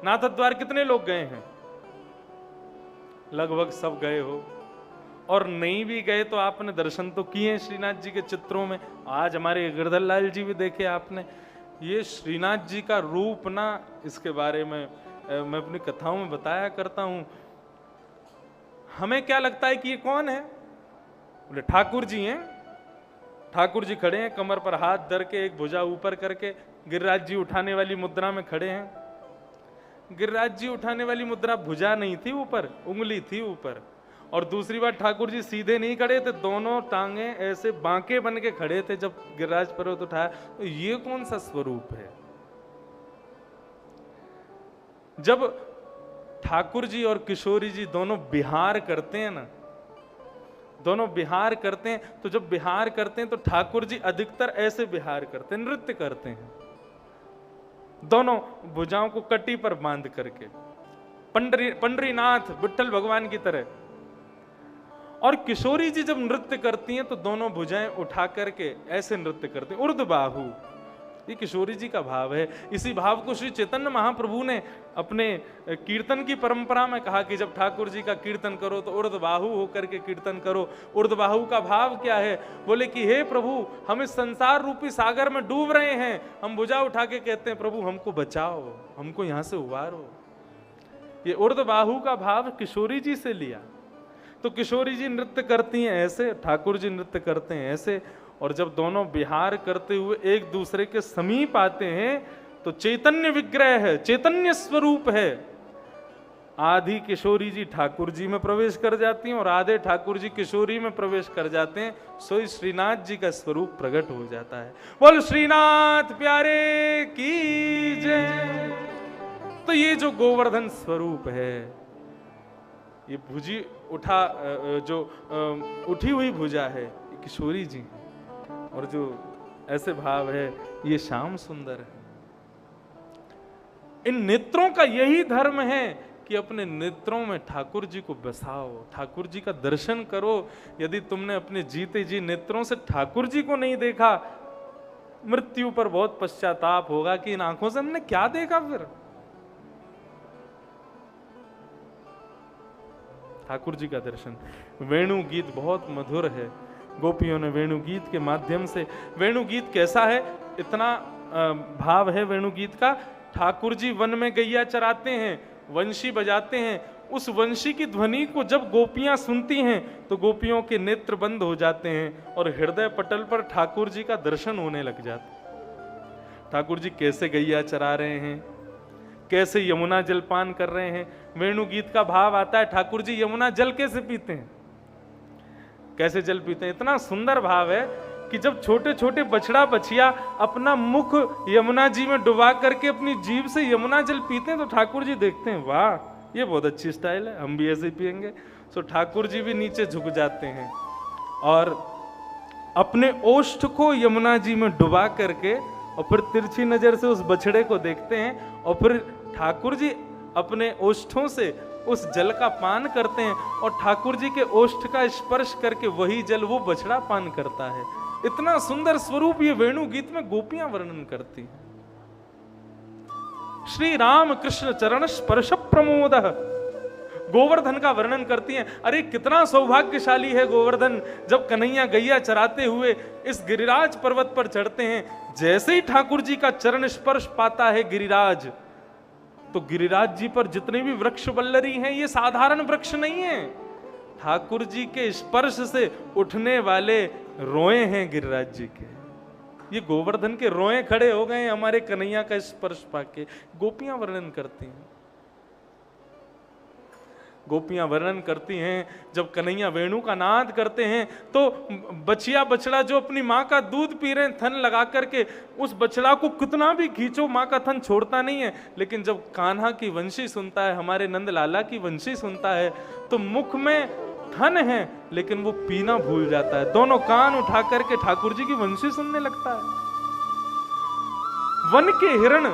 नाथ द्वार कितने लोग गए हैं? लगभग सब गए हो, और नहीं भी गए तो आपने दर्शन तो किए हैं श्रीनाथ जी के चित्रों में। आज हमारे गिरधर लाल जी भी देखे आपने। ये श्रीनाथ जी का रूप ना, इसके बारे में मैं अपनी कथाओं में बताया करता हूं। हमें क्या लगता है कि ये कौन है? बोले ठाकुर जी हैं। ठाकुर जी खड़े हैं, कमर पर हाथ धर के, एक भुजा ऊपर करके, गिरिराज जी उठाने वाली मुद्रा में खड़े हैं। गिरिराज जी उठाने वाली मुद्रा भुजा नहीं थी ऊपर, उंगली थी ऊपर। और दूसरी बात, ठाकुर जी सीधे नहीं खड़े थे, दोनों टांगे ऐसे बांके बन के खड़े थे जब गिरिराज पर्वत उठाया। तो ये कौन सा स्वरूप है? जब ठाकुर जी और किशोरी जी दोनों बिहार करते हैं ना, दोनों बिहार करते हैं, तो जब बिहार करते हैं तो ठाकुर जी अधिकतर ऐसे बिहार करते हैं, नृत्य करते हैं, दोनों भुजाओं को कटी पर बांध करके, पंडरीनाथ विठ्ठल भगवान की तरह। और किशोरी जी जब नृत्य करती हैं तो दोनों भुजाएं उठा करके ऐसे नृत्य करते हैं, ऊर्ध्व बाहु। ये किशोरी जी का भाव है। इसी भाव को श्री चैतन्य महाप्रभु ने अपने कीर्तन की परंपरा में कहा कि जब ठाकुर जी का कीर्तन करो तो ऊर्ध्वबाहु होकर के कीर्तन करो। ऊर्ध्वबाहु का भाव क्या है? बोले कि हे प्रभु, हम इस संसार रूपी सागर में डूब रहे हैं, हम भुजा उठा के कहते हैं प्रभु हमको बचाओ, हमको यहां से उबारो। ये ऊर्ध्वबाहु का भाव किशोरी जी से लिया। तो किशोरी जी नृत्य करती हैं ऐसे, ठाकुर जी नृत्य करते हैं ऐसे, और जब दोनों विहार करते हुए एक दूसरे के समीप आते हैं तो चैतन्य विग्रह है, चैतन्य स्वरूप है। आधी किशोरी जी ठाकुर जी में प्रवेश कर जाती हैं और आधे ठाकुर जी किशोरी में प्रवेश कर जाते हैं, सो श्रीनाथ जी का स्वरूप प्रकट हो जाता है। बोल श्रीनाथ प्यारे की जय। तो ये जो गोवर्धन स्वरूप है, ये भुजी उठा जो उठी हुई भुजा है, ये किशोरी जी, और जो ऐसे भाव है ये श्याम सुंदर है। इन नेत्रों का यही धर्म है कि अपने नेत्रों में ठाकुर जी को बसाओ, ठाकुर जी का दर्शन करो। यदि तुमने अपने जीते जी नेत्रों से ठाकुर जी को नहीं देखा, मृत्यु पर बहुत पश्चाताप होगा कि इन आंखों से हमने क्या देखा। फिर ठाकुर जी का दर्शन। वेणु गीत बहुत मधुर है। गोपियों ने वेणु गीत के माध्यम से, वेणु गीत कैसा है, इतना भाव है वेणु गीत का। ठाकुर जी वन में गैया चराते हैं, वंशी बजाते हैं, उस वंशी की ध्वनि को जब गोपियां सुनती हैं तो गोपियों के नेत्र बंद हो जाते हैं और हृदय पटल पर ठाकुर जी का दर्शन होने लग जाता। ठाकुर जी कैसे गैया चरा रहे हैं, कैसे यमुना जलपान कर रहे हैं। वेणु गीत का भाव आता है, ठाकुर जी यमुना जल कैसे पीते हैं, कैसे जल पीते हैं। इतना सुंदर भाव है कि जब छोटे छोटे बछड़ा बछिया अपना मुख यमुना जी में डुबा करके अपनी जीभ से यमुना जल पीते हैं तो ठाकुर जी देखते हैं, वाह ये बहुत अच्छी स्टाइल है, हम भी ऐसे ही पिएंगे। तो ठाकुर जी भी नीचे झुक जाते हैं और अपने ओष्ठ को यमुना जी में डुबा करके और फिर तिरछी नजर से उस बछड़े को देखते हैं और फिर ठाकुर जी अपने ओष्ठों से उस जल का पान करते हैं और ठाकुर जी के ओष्ठ का स्पर्श करके वही जल वो बछड़ा पान करता है। इतना सुंदर स्वरूप ये वेणु गीत में गोपियां वर्णन करती हैं। श्री राम कृष्ण चरण स्पर्श प्रमोद, गोवर्धन का वर्णन करती हैं। अरे कितना सौभाग्यशाली है गोवर्धन, जब कन्हैया गैया चराते हुए इस गिरिराज पर्वत पर चढ़ते हैं, जैसे ही ठाकुर जी का चरण स्पर्श पाता है गिरिराज, तो गिरिराज जी पर जितने भी वृक्ष वल्लरी हैं ये साधारण वृक्ष नहीं है, ठाकुर जी के स्पर्श से उठने वाले रोए हैं गिरिराज जी के। ये गोवर्धन के रोए खड़े हो गए हमारे कन्हैया का स्पर्श पाके। गोपियां वर्णन करती हैं, गोपियां वर्णन करती हैं जब कन्हैया वेणु का नाद करते हैं तो बछिया बछड़ा जो अपनी माँ का दूध पी रहे हैं थन लगा करके, उस बछड़ा को कितना भी खींचो माँ का थन छोड़ता नहीं है। लेकिन जब कान्हा की वंशी सुनता है, हमारे नंद लाला की वंशी सुनता है, तो मुख में थन है लेकिन वो पीना भूल जाता है, दोनों कान उठा करके ठाकुर जी की वंशी सुनने लगता है। वन के हिरण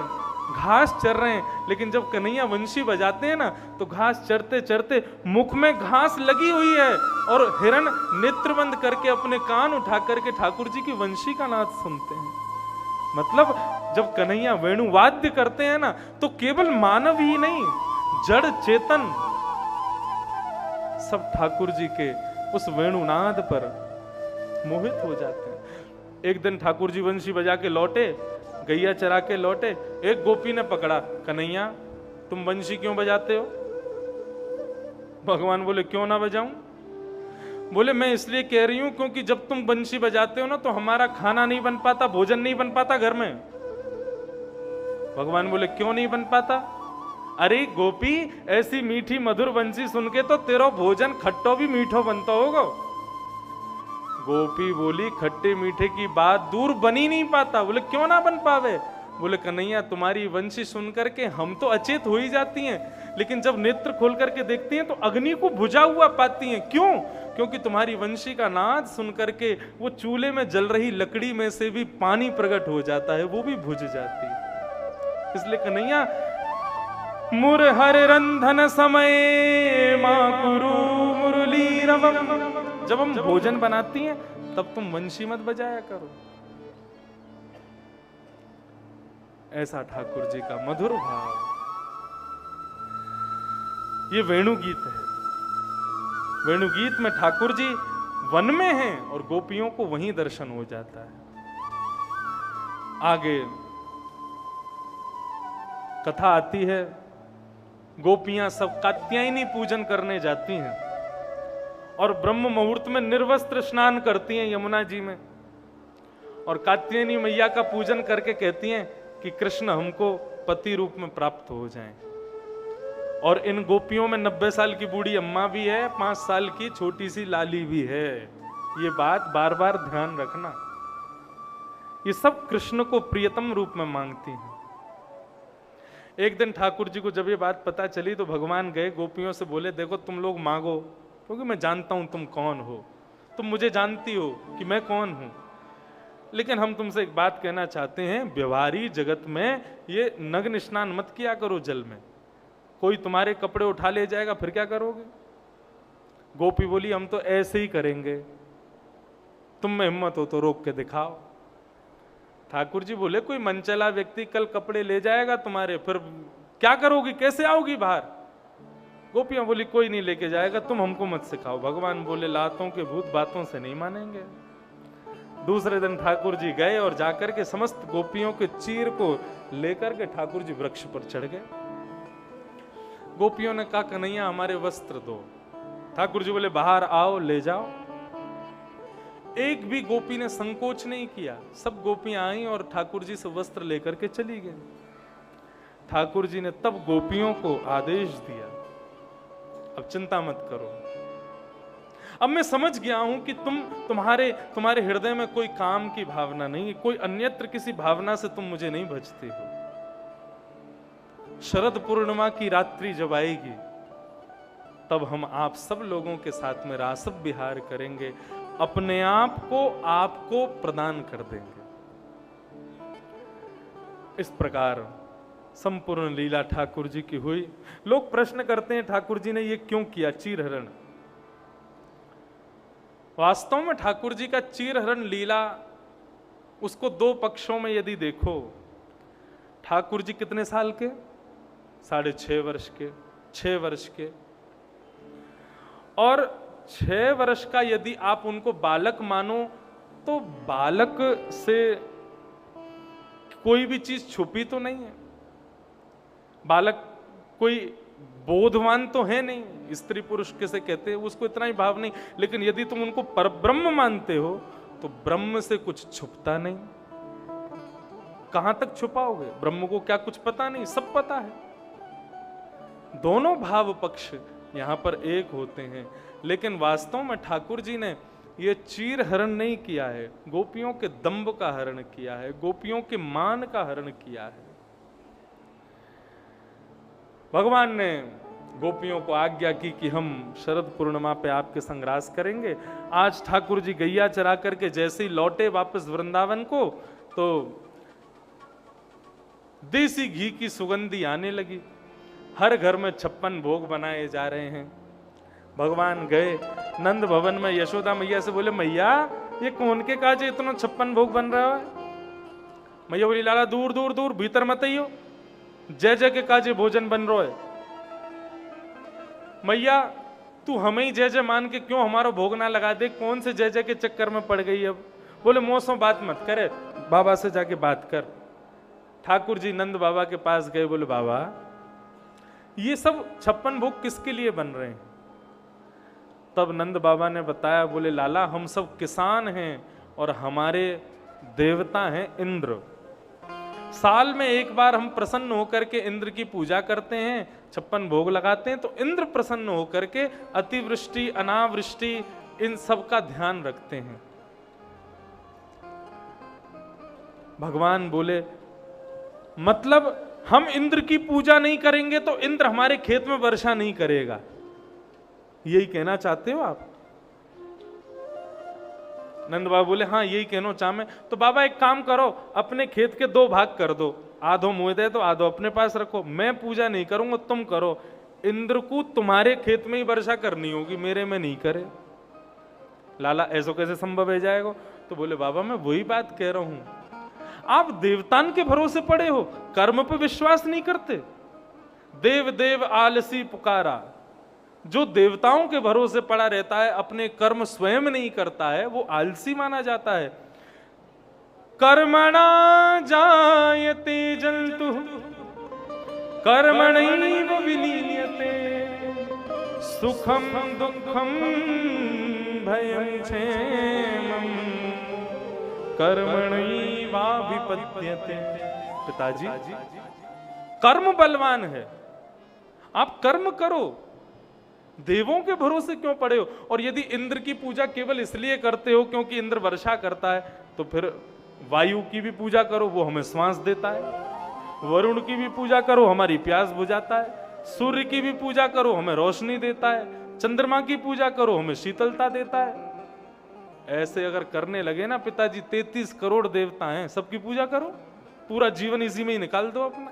घास चर रहे हैं, लेकिन जब कन्हैया वंशी बजाते हैं ना तो घास चरते चरते मुख में घास लगी हुई है और हिरण नेत्र बंद करके अपने कान उठा करके ठाकुर जी की वंशी का नाद सुनते हैं। मतलब जब कन्हैया वेणु वाद्य करते हैं ना तो केवल मानव ही नहीं, जड़ चेतन सब ठाकुर जी के उस वेणुनाद पर मोहित हो जाते हैं। एक दिन ठाकुर जी वंशी बजा के लौटे, गैया चरा के लौटे, एक गोपी ने पकड़ा, कन्हैया तुम वंशी क्यों बजाते हो? भगवान बोले क्यों ना बजाऊं? बोले मैं इसलिए कह रही हूं क्योंकि जब तुम बंशी बजाते हो ना तो हमारा खाना नहीं बन पाता, भोजन नहीं बन पाता घर में। भगवान बोले क्यों नहीं बन पाता? अरे गोपी ऐसी मीठी मधुर बंसी सुन के तो तेरा भोजन खट्टो भी मीठो बनता होगा। गोपी बोली खट्टे मीठे की बात दूर बन ही नहीं पाता। बोले क्यों ना बन पावे? बोले कन्हैया तुम्हारी वंशी सुन करके हम तो अचेत हो ही जाती हैं, लेकिन जब नेत्र खोल करके देखती हैं तो अग्नि को बुझा हुआ पाती हैं। क्यों? क्योंकि तुम्हारी वंशी का नाद सुन करके वो चूल्हे में जल रही लकड़ी में से भी पानी प्रकट हो जाता है, वो भी बुझ जाती है। इसलिए कन्हैया मुर हर रंधन समय मां कुरु मुरली रवम, जब हम भोजन बनाती हैं तब तुम वंशी मत बजाया करो। ऐसा ठाकुर जी का मधुर भाव। ये वेणुगीत है। वेणुगीत में ठाकुर जी वन में हैं और गोपियों को वहीं दर्शन हो जाता है। आगे कथा आती है, गोपियां सब कात्यायनी पूजन करने जाती हैं और ब्रह्म मुहूर्त में निर्वस्त्र स्नान करती हैं यमुना जी में, और कात्यायनी मैया का पूजन करके कहती हैं कि कृष्ण हमको पति रूप में प्राप्त हो जाएं। और इन गोपियों में 90 साल की बूढ़ी अम्मा भी है, 5 साल की छोटी सी लाली भी है। ये बात बार बार ध्यान रखना। ये सब कृष्ण को प्रियतम रूप में मांगती हैं। एक दिन ठाकुर जी को जब ये बात पता चली तो भगवान गए गोपियों से बोले, देखो तुम लोग मांगो, क्योंकि मैं जानता हूं तुम कौन हो, तुम मुझे जानती हो कि मैं कौन हूं, लेकिन हम तुमसे एक बात कहना चाहते हैं, व्यवहारी जगत में ये नग्न स्नान मत किया करो जल में। कोई तुम्हारे कपड़े उठा ले जाएगा फिर क्या करोगे? गोपी बोली, हम तो ऐसे ही करेंगे, तुम में हिम्मत हो तो रोक के दिखाओ। ठाकुर जी बोले, कोई मनचला व्यक्ति कल कपड़े ले जाएगा तुम्हारे, फिर क्या करोगी, कैसे आओगी बाहर? गोपियां बोली, कोई नहीं लेके जाएगा, तुम हमको मत सिखाओ। भगवान बोले, लातों के भूत बातों से नहीं मानेंगे। दूसरे दिन ठाकुर जी गए और जाकर के समस्त गोपियों के चीर को लेकर के ठाकुर जी वृक्ष पर चढ़ गए। गोपियों ने कहा, कन्हैया हमारे वस्त्र दो। ठाकुर जी बोले, बाहर आओ, ले जाओ। एक भी गोपी ने संकोच नहीं किया, सब गोपियां आई और ठाकुर जी से वस्त्र लेकर के चली गई। ठाकुर जी ने तब गोपियों को आदेश दिया, अब चिंता मत करो, अब मैं समझ गया हूं कि तुम्हारे हृदय में कोई काम की भावना नहीं, कोई अन्यत्र किसी भावना से तुम मुझे नहीं भजते हो। शरद पूर्णिमा की रात्रि जब आएगी तब हम आप सब लोगों के साथ में रासव विहार करेंगे, अपने आप को आपको प्रदान कर देंगे। इस प्रकार संपूर्ण लीला ठाकुर जी की हुई। लोग प्रश्न करते हैं, ठाकुर जी ने ये क्यों किया चीरहरण? वास्तव में ठाकुर जी का चीरहरण लीला, उसको दो पक्षों में यदि देखो, ठाकुर जी कितने साल के? 6.5 वर्ष के, 6 वर्ष के। और 6 वर्ष का यदि आप उनको बालक मानो तो बालक से कोई भी चीज छुपी तो नहीं है। बालक कोई बोधवान तो है नहीं, स्त्री पुरुष कैसे कहते हैं, उसको इतना ही भाव नहीं। लेकिन यदि तुम उनको परब्रह्म मानते हो तो ब्रह्म से कुछ छुपता नहीं। कहां तक छुपाओगे? ब्रह्म को क्या कुछ पता नहीं? सब पता है। दोनों भाव पक्ष यहां पर एक होते हैं। लेकिन वास्तव में ठाकुर जी ने यह चीर हरण नहीं किया है, गोपियों के दंभ का हरण किया है, गोपियों के मान का हरण किया है। भगवान ने गोपियों को आज्ञा की कि हम शरद पूर्णिमा पे आपके संग रास करेंगे। आज ठाकुर जी गैया चरा करके जैसे ही लौटे वापस वृंदावन को, तो देसी घी की सुगंधी आने लगी। हर घर में 56 भोग बनाए जा रहे हैं। भगवान गए नंद भवन में, यशोदा मैया से बोले, मैया ये कौन के काजे इतना 56 भोग बन रहा है? मैया बोली, लाला दूर दूर दूर, भीतर मत आइयो, जय जय के काजे भोजन बन रहा है। मैया तू हमें ही जय जय मान के क्यों हमारा भोग ना लगा दे? कौन से जय जय के चक्कर में पड़ गई अब? बोले, मौसम बात मत करे, बाबा से जाके बात कर। ठाकुर जी नंद बाबा के पास गए, बोले, बाबा ये सब 56 भोग किसके लिए बन रहे हैं? तब नंद बाबा ने बताया, बोले, लाला हम सब किसान हैं और हमारे देवता हैं इंद्र। साल में एक बार हम प्रसन्न होकर के इंद्र की पूजा करते हैं, 56 भोग लगाते हैं, तो इंद्र प्रसन्न होकर के अतिवृष्टि अनावृष्टि इन सब का ध्यान रखते हैं। भगवान बोले, मतलब हम इंद्र की पूजा नहीं करेंगे तो इंद्र हमारे खेत में वर्षा नहीं करेगा, यही कहना चाहते हो आप? नंद बाबा बोले, हाँ यही कहना चाहे। तो बाबा एक काम करो, अपने खेत के 2 भाग कर दो, आधो मुझे दे दो, आधो अपने पास रखो। मैं पूजा नहीं करूंगा, तुम करो। इंद्र को तुम्हारे खेत में ही वर्षा करनी होगी, मेरे में नहीं करे। लाला ऐसा कैसे संभव हो जाएगा? तो बोले, बाबा मैं वही बात कह रहा हूं, आप देवतान के भरोसे पड़े हो, कर्म पे विश्वास नहीं करते। देव देव आलसी पुकारा, जो देवताओं के भरोसे पड़ा रहता है, अपने कर्म स्वयं नहीं करता है, वो आलसी माना जाता है। कर्मणा जायते जन्तु कर्मणैव विलीयते, सुखम दुखम भयं क्षेमं कर्मणैवाभिपद्यते। पिताजी, कर्म बलवान है, आप कर्म करो, देवों के भरोसे क्यों पड़े हो? और यदि इंद्र की पूजा केवल इसलिए करते हो क्योंकि इंद्र वर्षा करता है, तो फिर वायु की भी पूजा करो, वो हमें श्वास देता है। वरुण की भी पूजा करो, हमारी प्यास बुझाता है। सूर्य की भी पूजा करो, हमें रोशनी देता है। चंद्रमा की पूजा करो, हमें शीतलता देता है। ऐसे अगर करने लगे ना पिताजी, 33 करोड़ देवता हैं, सबकी पूजा करो, पूरा जीवन इसी में ही निकाल दो अपना।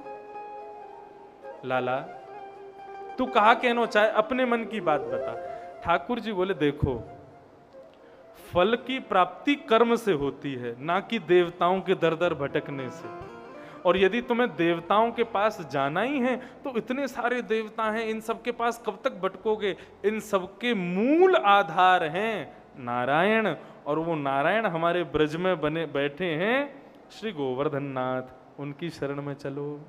लाला, तू कहा कहना चाहे, अपने मन की बात बता। ठाकुर जी बोले, देखो, फल की प्राप्ति कर्म से होती है, ना कि देवताओं के दर दर भटकने से। और यदि तुम्हें देवताओं के पास जाना ही है, तो इतने सारे देवता हैं, इन सब के पास कब तक भटकोगे? इन सबके मूल आधार हैं नारायण, और वो नारायण हमारे ब्रज में बने बैठे हैं श्री गोवर्धन नाथ, उनकी शरण में चलो।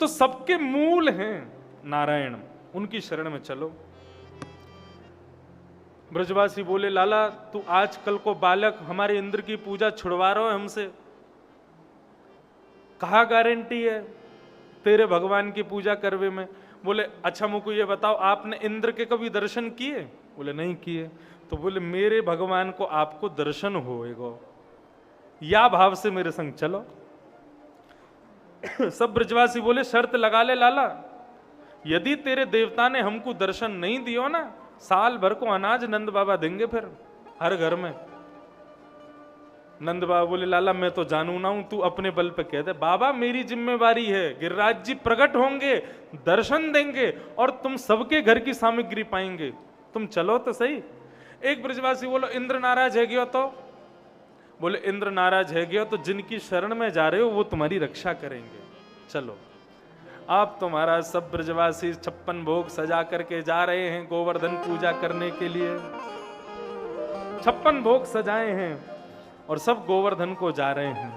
तो सबके मूल हैं नारायण, उनकी शरण में चलो। ब्रजवासी बोले, लाला तू आजकल को बालक हमारे इंद्र की पूजा छुड़वा रहे हो हमसे, कहा गारंटी है तेरे भगवान की पूजा करवे में? बोले, अच्छा मुझको ये बताओ, आपने इंद्र के कभी दर्शन किए? बोले, नहीं किए। तो बोले, मेरे भगवान को आपको दर्शन होएगा, या भाव से मेरे संग चलो। सब ब्रजवासी बोले, शर्त लगा ले लाला, यदि तेरे देवता ने हमको दर्शन नहीं दियो ना, साल भर को अनाज नंद बाबा देंगे फिर हर घर में। नंद बाबा बोले, लाला मैं तो जानू ना हूं, तू अपने बल पे कह दे। बाबा मेरी जिम्मेवारी है, गिरिराज जी प्रकट होंगे, दर्शन देंगे, और तुम सबके घर की सामग्री पाएंगे, तुम चलो तो सही। एक ब्रजवासी बोलो, इंद्र नाराज है गयो तो? बोले, इंद्र नाराज है गया तो जिनकी शरण में जा रहे हो वो तुम्हारी रक्षा करेंगे, चलो। आप तुम्हारा सब ब्रजवासी 56 भोग सजा करके जा रहे हैं गोवर्धन पूजा करने के लिए। 56 भोग सजाए हैं और सब गोवर्धन को जा रहे हैं।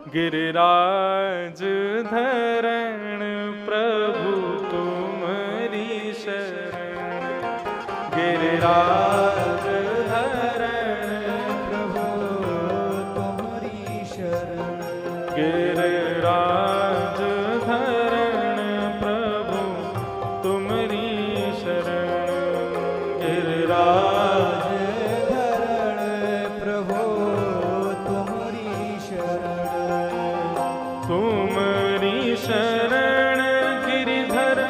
गिरिराज धरण प्रभु तुम्हारी शरण, गिरिराज गिरिराज धरण प्रभु तुम्हारी शरण, गिरिराज धरण प्रभु तुम्हारी शरण, तुम्हारी शरण गिरिधर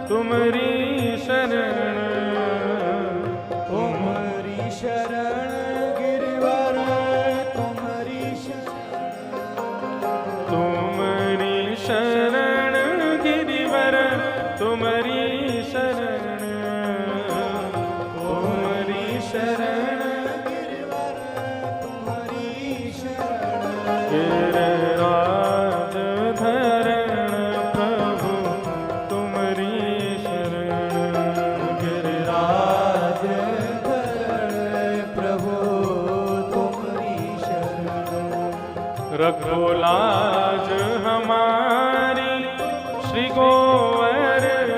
तुम्हारी शरण, तुम्हारी शरण गिरिवर तुम्हारी शरण, तुम्हारी शरण गिरिवर तुम्हारी शरण, तुम्हारी शरण गिरिवर तुम्हारी शरण, गिरिराज धरण प्रभु तुम्हारी शरण, गिरिराज धरण प्रभु तुम्हारी शरण, रखो लाज हमारी श्री गोवर्धन,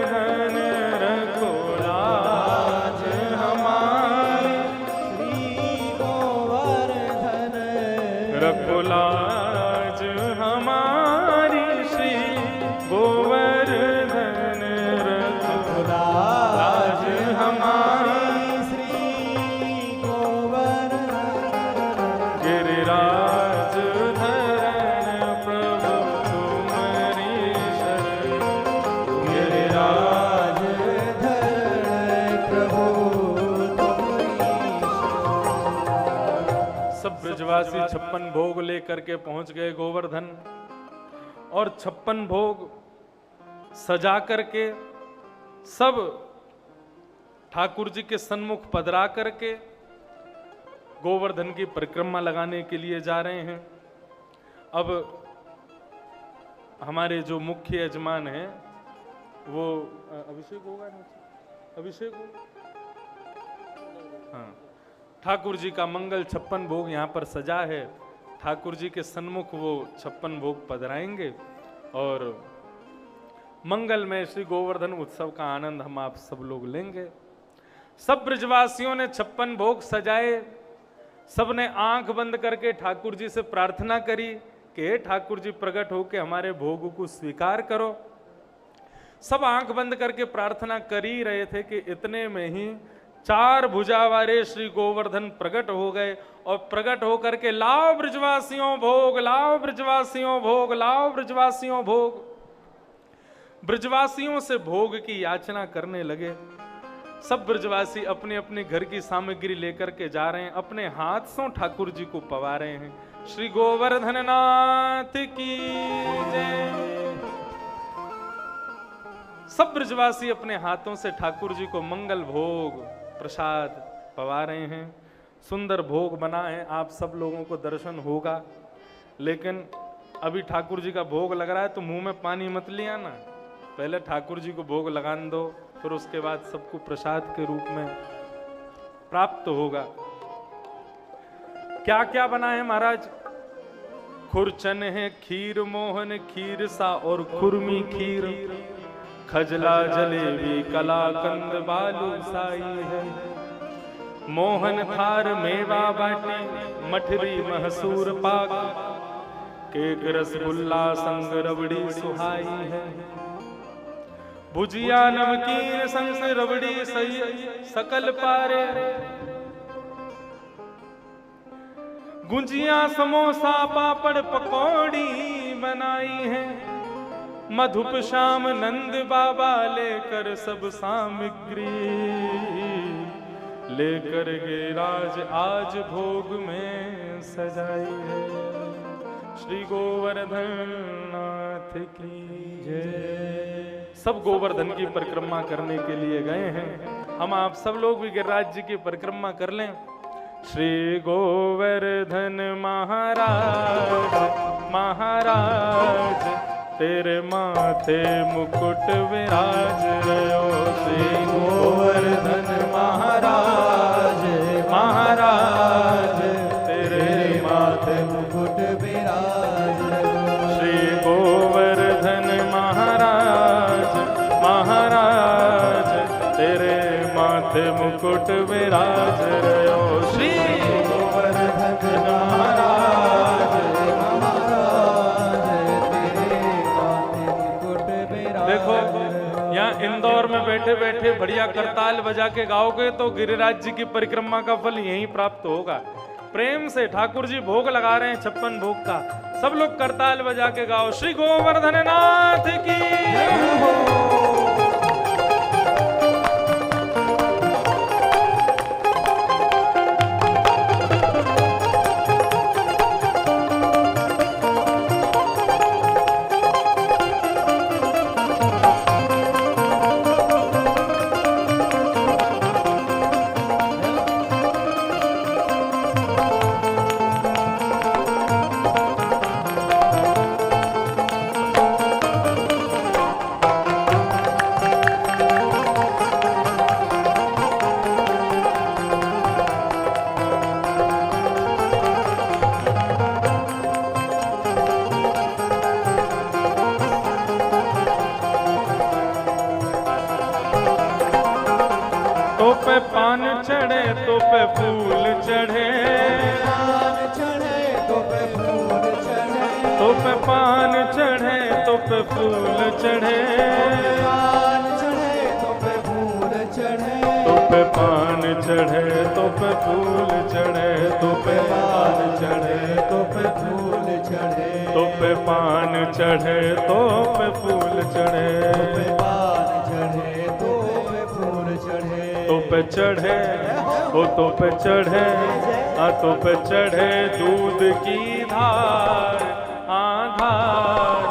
ब्रजवासी 56 भोग लेकर के पहुंच गए गोवर्धन, और 56 भोग सजा करके सब ठाकुर जी के सन्मुख पधरा करके गोवर्धन की परिक्रमा लगाने के लिए जा रहे हैं। अब हमारे जो मुख्य यजमान हैं वो अभिषेक होगा ना, अभिषेक होगा, हाँ, ठाकुर जी का मंगल 56 भोग यहाँ पर सजा है। ठाकुर जी के सन्मुख वो 56 भोग पधराएंगे और मंगल में श्री गोवर्धन उत्सव का आनंद हम आप सब लोग लेंगे। सब ब्रजवासियों ने 56 भोग सजाए। सबने आंख बंद करके ठाकुर जी से प्रार्थना करी कि हे ठाकुर जी प्रकट होके हमारे भोग को स्वीकार करो। सब आंख बंद करके प्रार्थना कर ही रहे थे कि इतने में ही 4 भुजा वाले श्री गोवर्धन प्रकट हो गए और प्रकट होकर के लाओ ब्रजवासियों भोग, लाओ ब्रजवासियों भोग, लाओ ब्रजवासियों भोग। ब्रजवासियों से भोग की याचना करने लगे। सब ब्रजवासी अपने अपने घर की सामग्री लेकर के जा रहे हैं, अपने हाथ से ठाकुर जी को पवा रहे हैं। श्री गोवर्धन नाथ की जय। सब ब्रजवासी अपने हाथों से ठाकुर जी को मंगल भोग प्रसाद पवा रहे हैं। सुंदर भोग बना है, आप सब लोगों को दर्शन होगा। लेकिन अभी ठाकुर जी का भोग लग रहा है तो मुंह में पानी मत लिया ना, पहले ठाकुर जी को भोग लगाने दो, फिर उसके बाद सबको प्रसाद के रूप में प्राप्त होगा। क्या क्या बना है महाराज? खुरचन है, खीर मोहन, खीर सा और खुरमी खीर, खजला जलेबी कलाकंद बालू साई है, मोहन थार मेवा बाटी, मठरी महसूर पाक, केक रसगुल्ला संग रबड़ी सुहाई है, भुजिया नमकीन संग रबड़ी सही सकल पारे, गुंजिया समोसा पापड़ पकौड़ी बनाई है, मधुप श्याम नंद बाबा लेकर सब सामग्री, लेकर गिराज आज भोग में सजाई है। श्री गोवर्धन नाथ की जय। सब गोवर्धन की परिक्रमा करने के लिए गए हैं। हम आप सब लोग भी गिरिराज जी की परिक्रमा कर लें। श्री गोवर्धन महाराज महाराज, तेरे माथे मुकुट विराज रयो। श्री गोवर्धन महाराज महाराज, तेरे माथे मुकुट विराज रयो। श्री गोवर्धन महाराज महाराज, तेरे माथे मुकुट विराज रयो। श्री गोवर्धन महाराज महाराज, तेरे माथे मुकुट विराज। देखो यहाँ इंदौर में बैठे बैठे बढ़िया करताल बजा के गाओगे तो गिरिराज जी की परिक्रमा का फल यहीं प्राप्त होगा। प्रेम से ठाकुर जी भोग लगा रहे हैं 56 भोग का, सब लोग करताल बजा के गाओ श्री गोवर्धन नाथ की। तो पे पान चढ़े तो पे फूल चढ़े, पान चढ़े तो पे फूल चढ़े, तो पे पान चढ़े तो पे फूल चढ़े, पान चढ़े तो पे फूल चढ़े, तो पे पान चढ़े तो पे फूल चढ़े, तो पे पान चढ़े तो पे फूल चढ़े, तो पे पान चढ़े तो पे फूल चढ़े, पे पान चढ़े तो पे फूल चढ़े, तो पे चढ़े ओ तो पे चढ़े हाथों पे चढ़े दूध की धार, आधार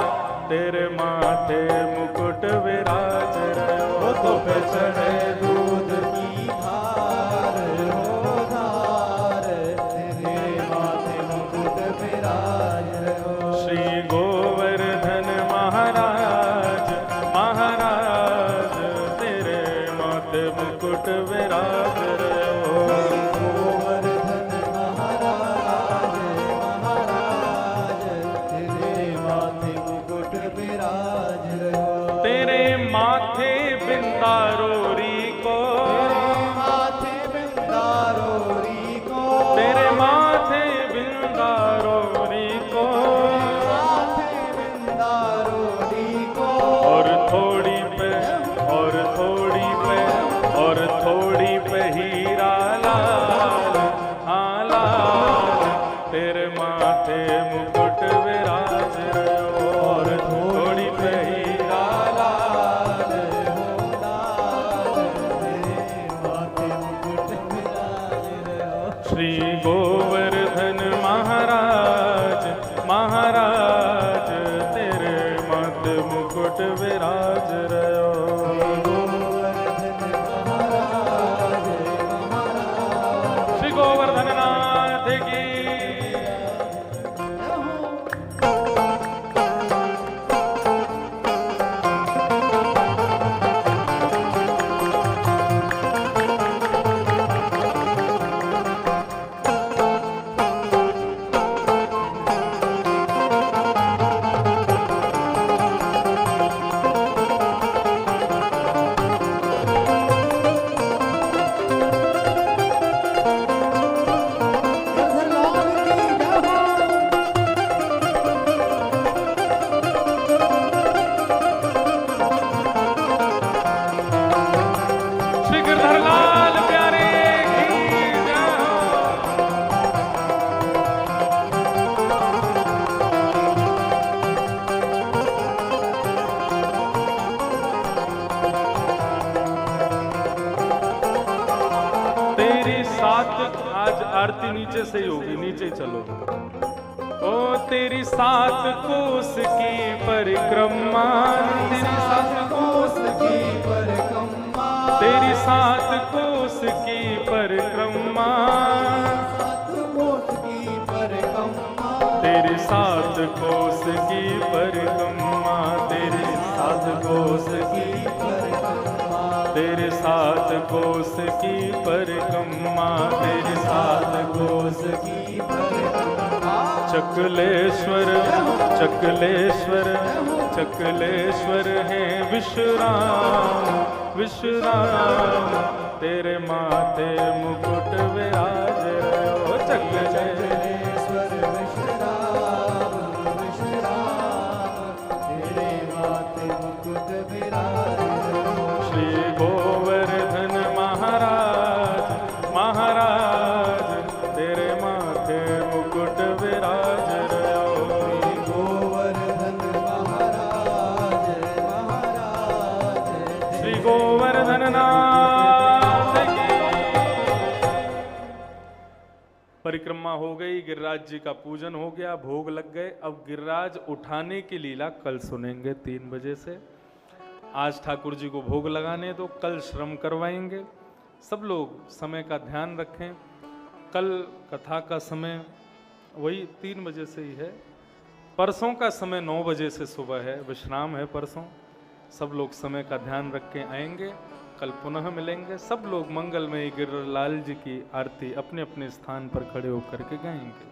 तेरे माथे मुकुट विराज रहो। हाथों पे चढ़े दूध की धार हो धार, तेरे माथे मुकुट विराज रहो। श्री गोवर्धन महाराज, महाराज तेरे माथे मुकुट विराज रहो। गोवर्धन महाराज, महाराज तेरे माथे मुकुट विराज रहो। तेरे माथे बिंदारोरी को, माथे बिंदारोरी को, तेरे माथे बिंदारोरी को, माथे बिंदारोरी को, और थोड़ी पे, और थोड़ी पे, और थोड़ी पे हीरा लाल, हाँ लाल तेरे माथे मुकुट विराज रहो। और थोड़ी पे हीरा लाल हो लाल, तेरे माथे मुकुट विराज रहो। श्री गोवर्धन महाराज, महाराज तेरे माथे मुकुट विराज रहो। गोवर्धन महाराज, महाराज श्री गोवर्धन नाथ की। श्री गिरधर लाल प्यारे की जय। तेरी सात, आज आरती नीचे से ही होगी, नीचे ही चलो। ओ तेरी सात कोस की परिक्रमा, तेरी सात कोस की, परिक्रमा, तेरी सात कोस की परिक्रमा, सात कोस की परिक्रमा, तेरी सात कोस की परिक्रमा, तेरी सात कोस की, परिक्रमा, तेरे सात कोस की परिक्रमा, तेरे सात कोस की परिक्रमा। चकलेश्वर, चकलेश्वर, चकलेश्वर है विश्राम, विश्राम तेरे माथे मुकुट विराज रहो। चकलेश्वर विश्राम, विश्राम तेरे माथे मुकुट विराज रहो। श्री गोवर्धन महाराज, महाराज तेरे माथे मुकुट विराज रहो। गोवर्धन महाराज, महाराज श्री गोवर्धन नाथ की। परिक्रमा हो गई, गिरिराज जी का पूजन हो गया, भोग लग गए। अब गिरिराज उठाने की लीला कल सुनेंगे 3 बजे से। आज ठाकुर जी को भोग लगाने तो कल श्रम करवाएंगे। सब लोग समय का ध्यान रखें। कल कथा का समय वही 3 बजे से ही है। परसों का समय 9 बजे से सुबह है, विश्राम है परसों। सब लोग समय का ध्यान रख के आएंगे। कल पुनः मिलेंगे। सब लोग मंगलमयी गिरिराज लाल जी की आरती अपने अपने स्थान पर खड़े होकर के गाएंगे।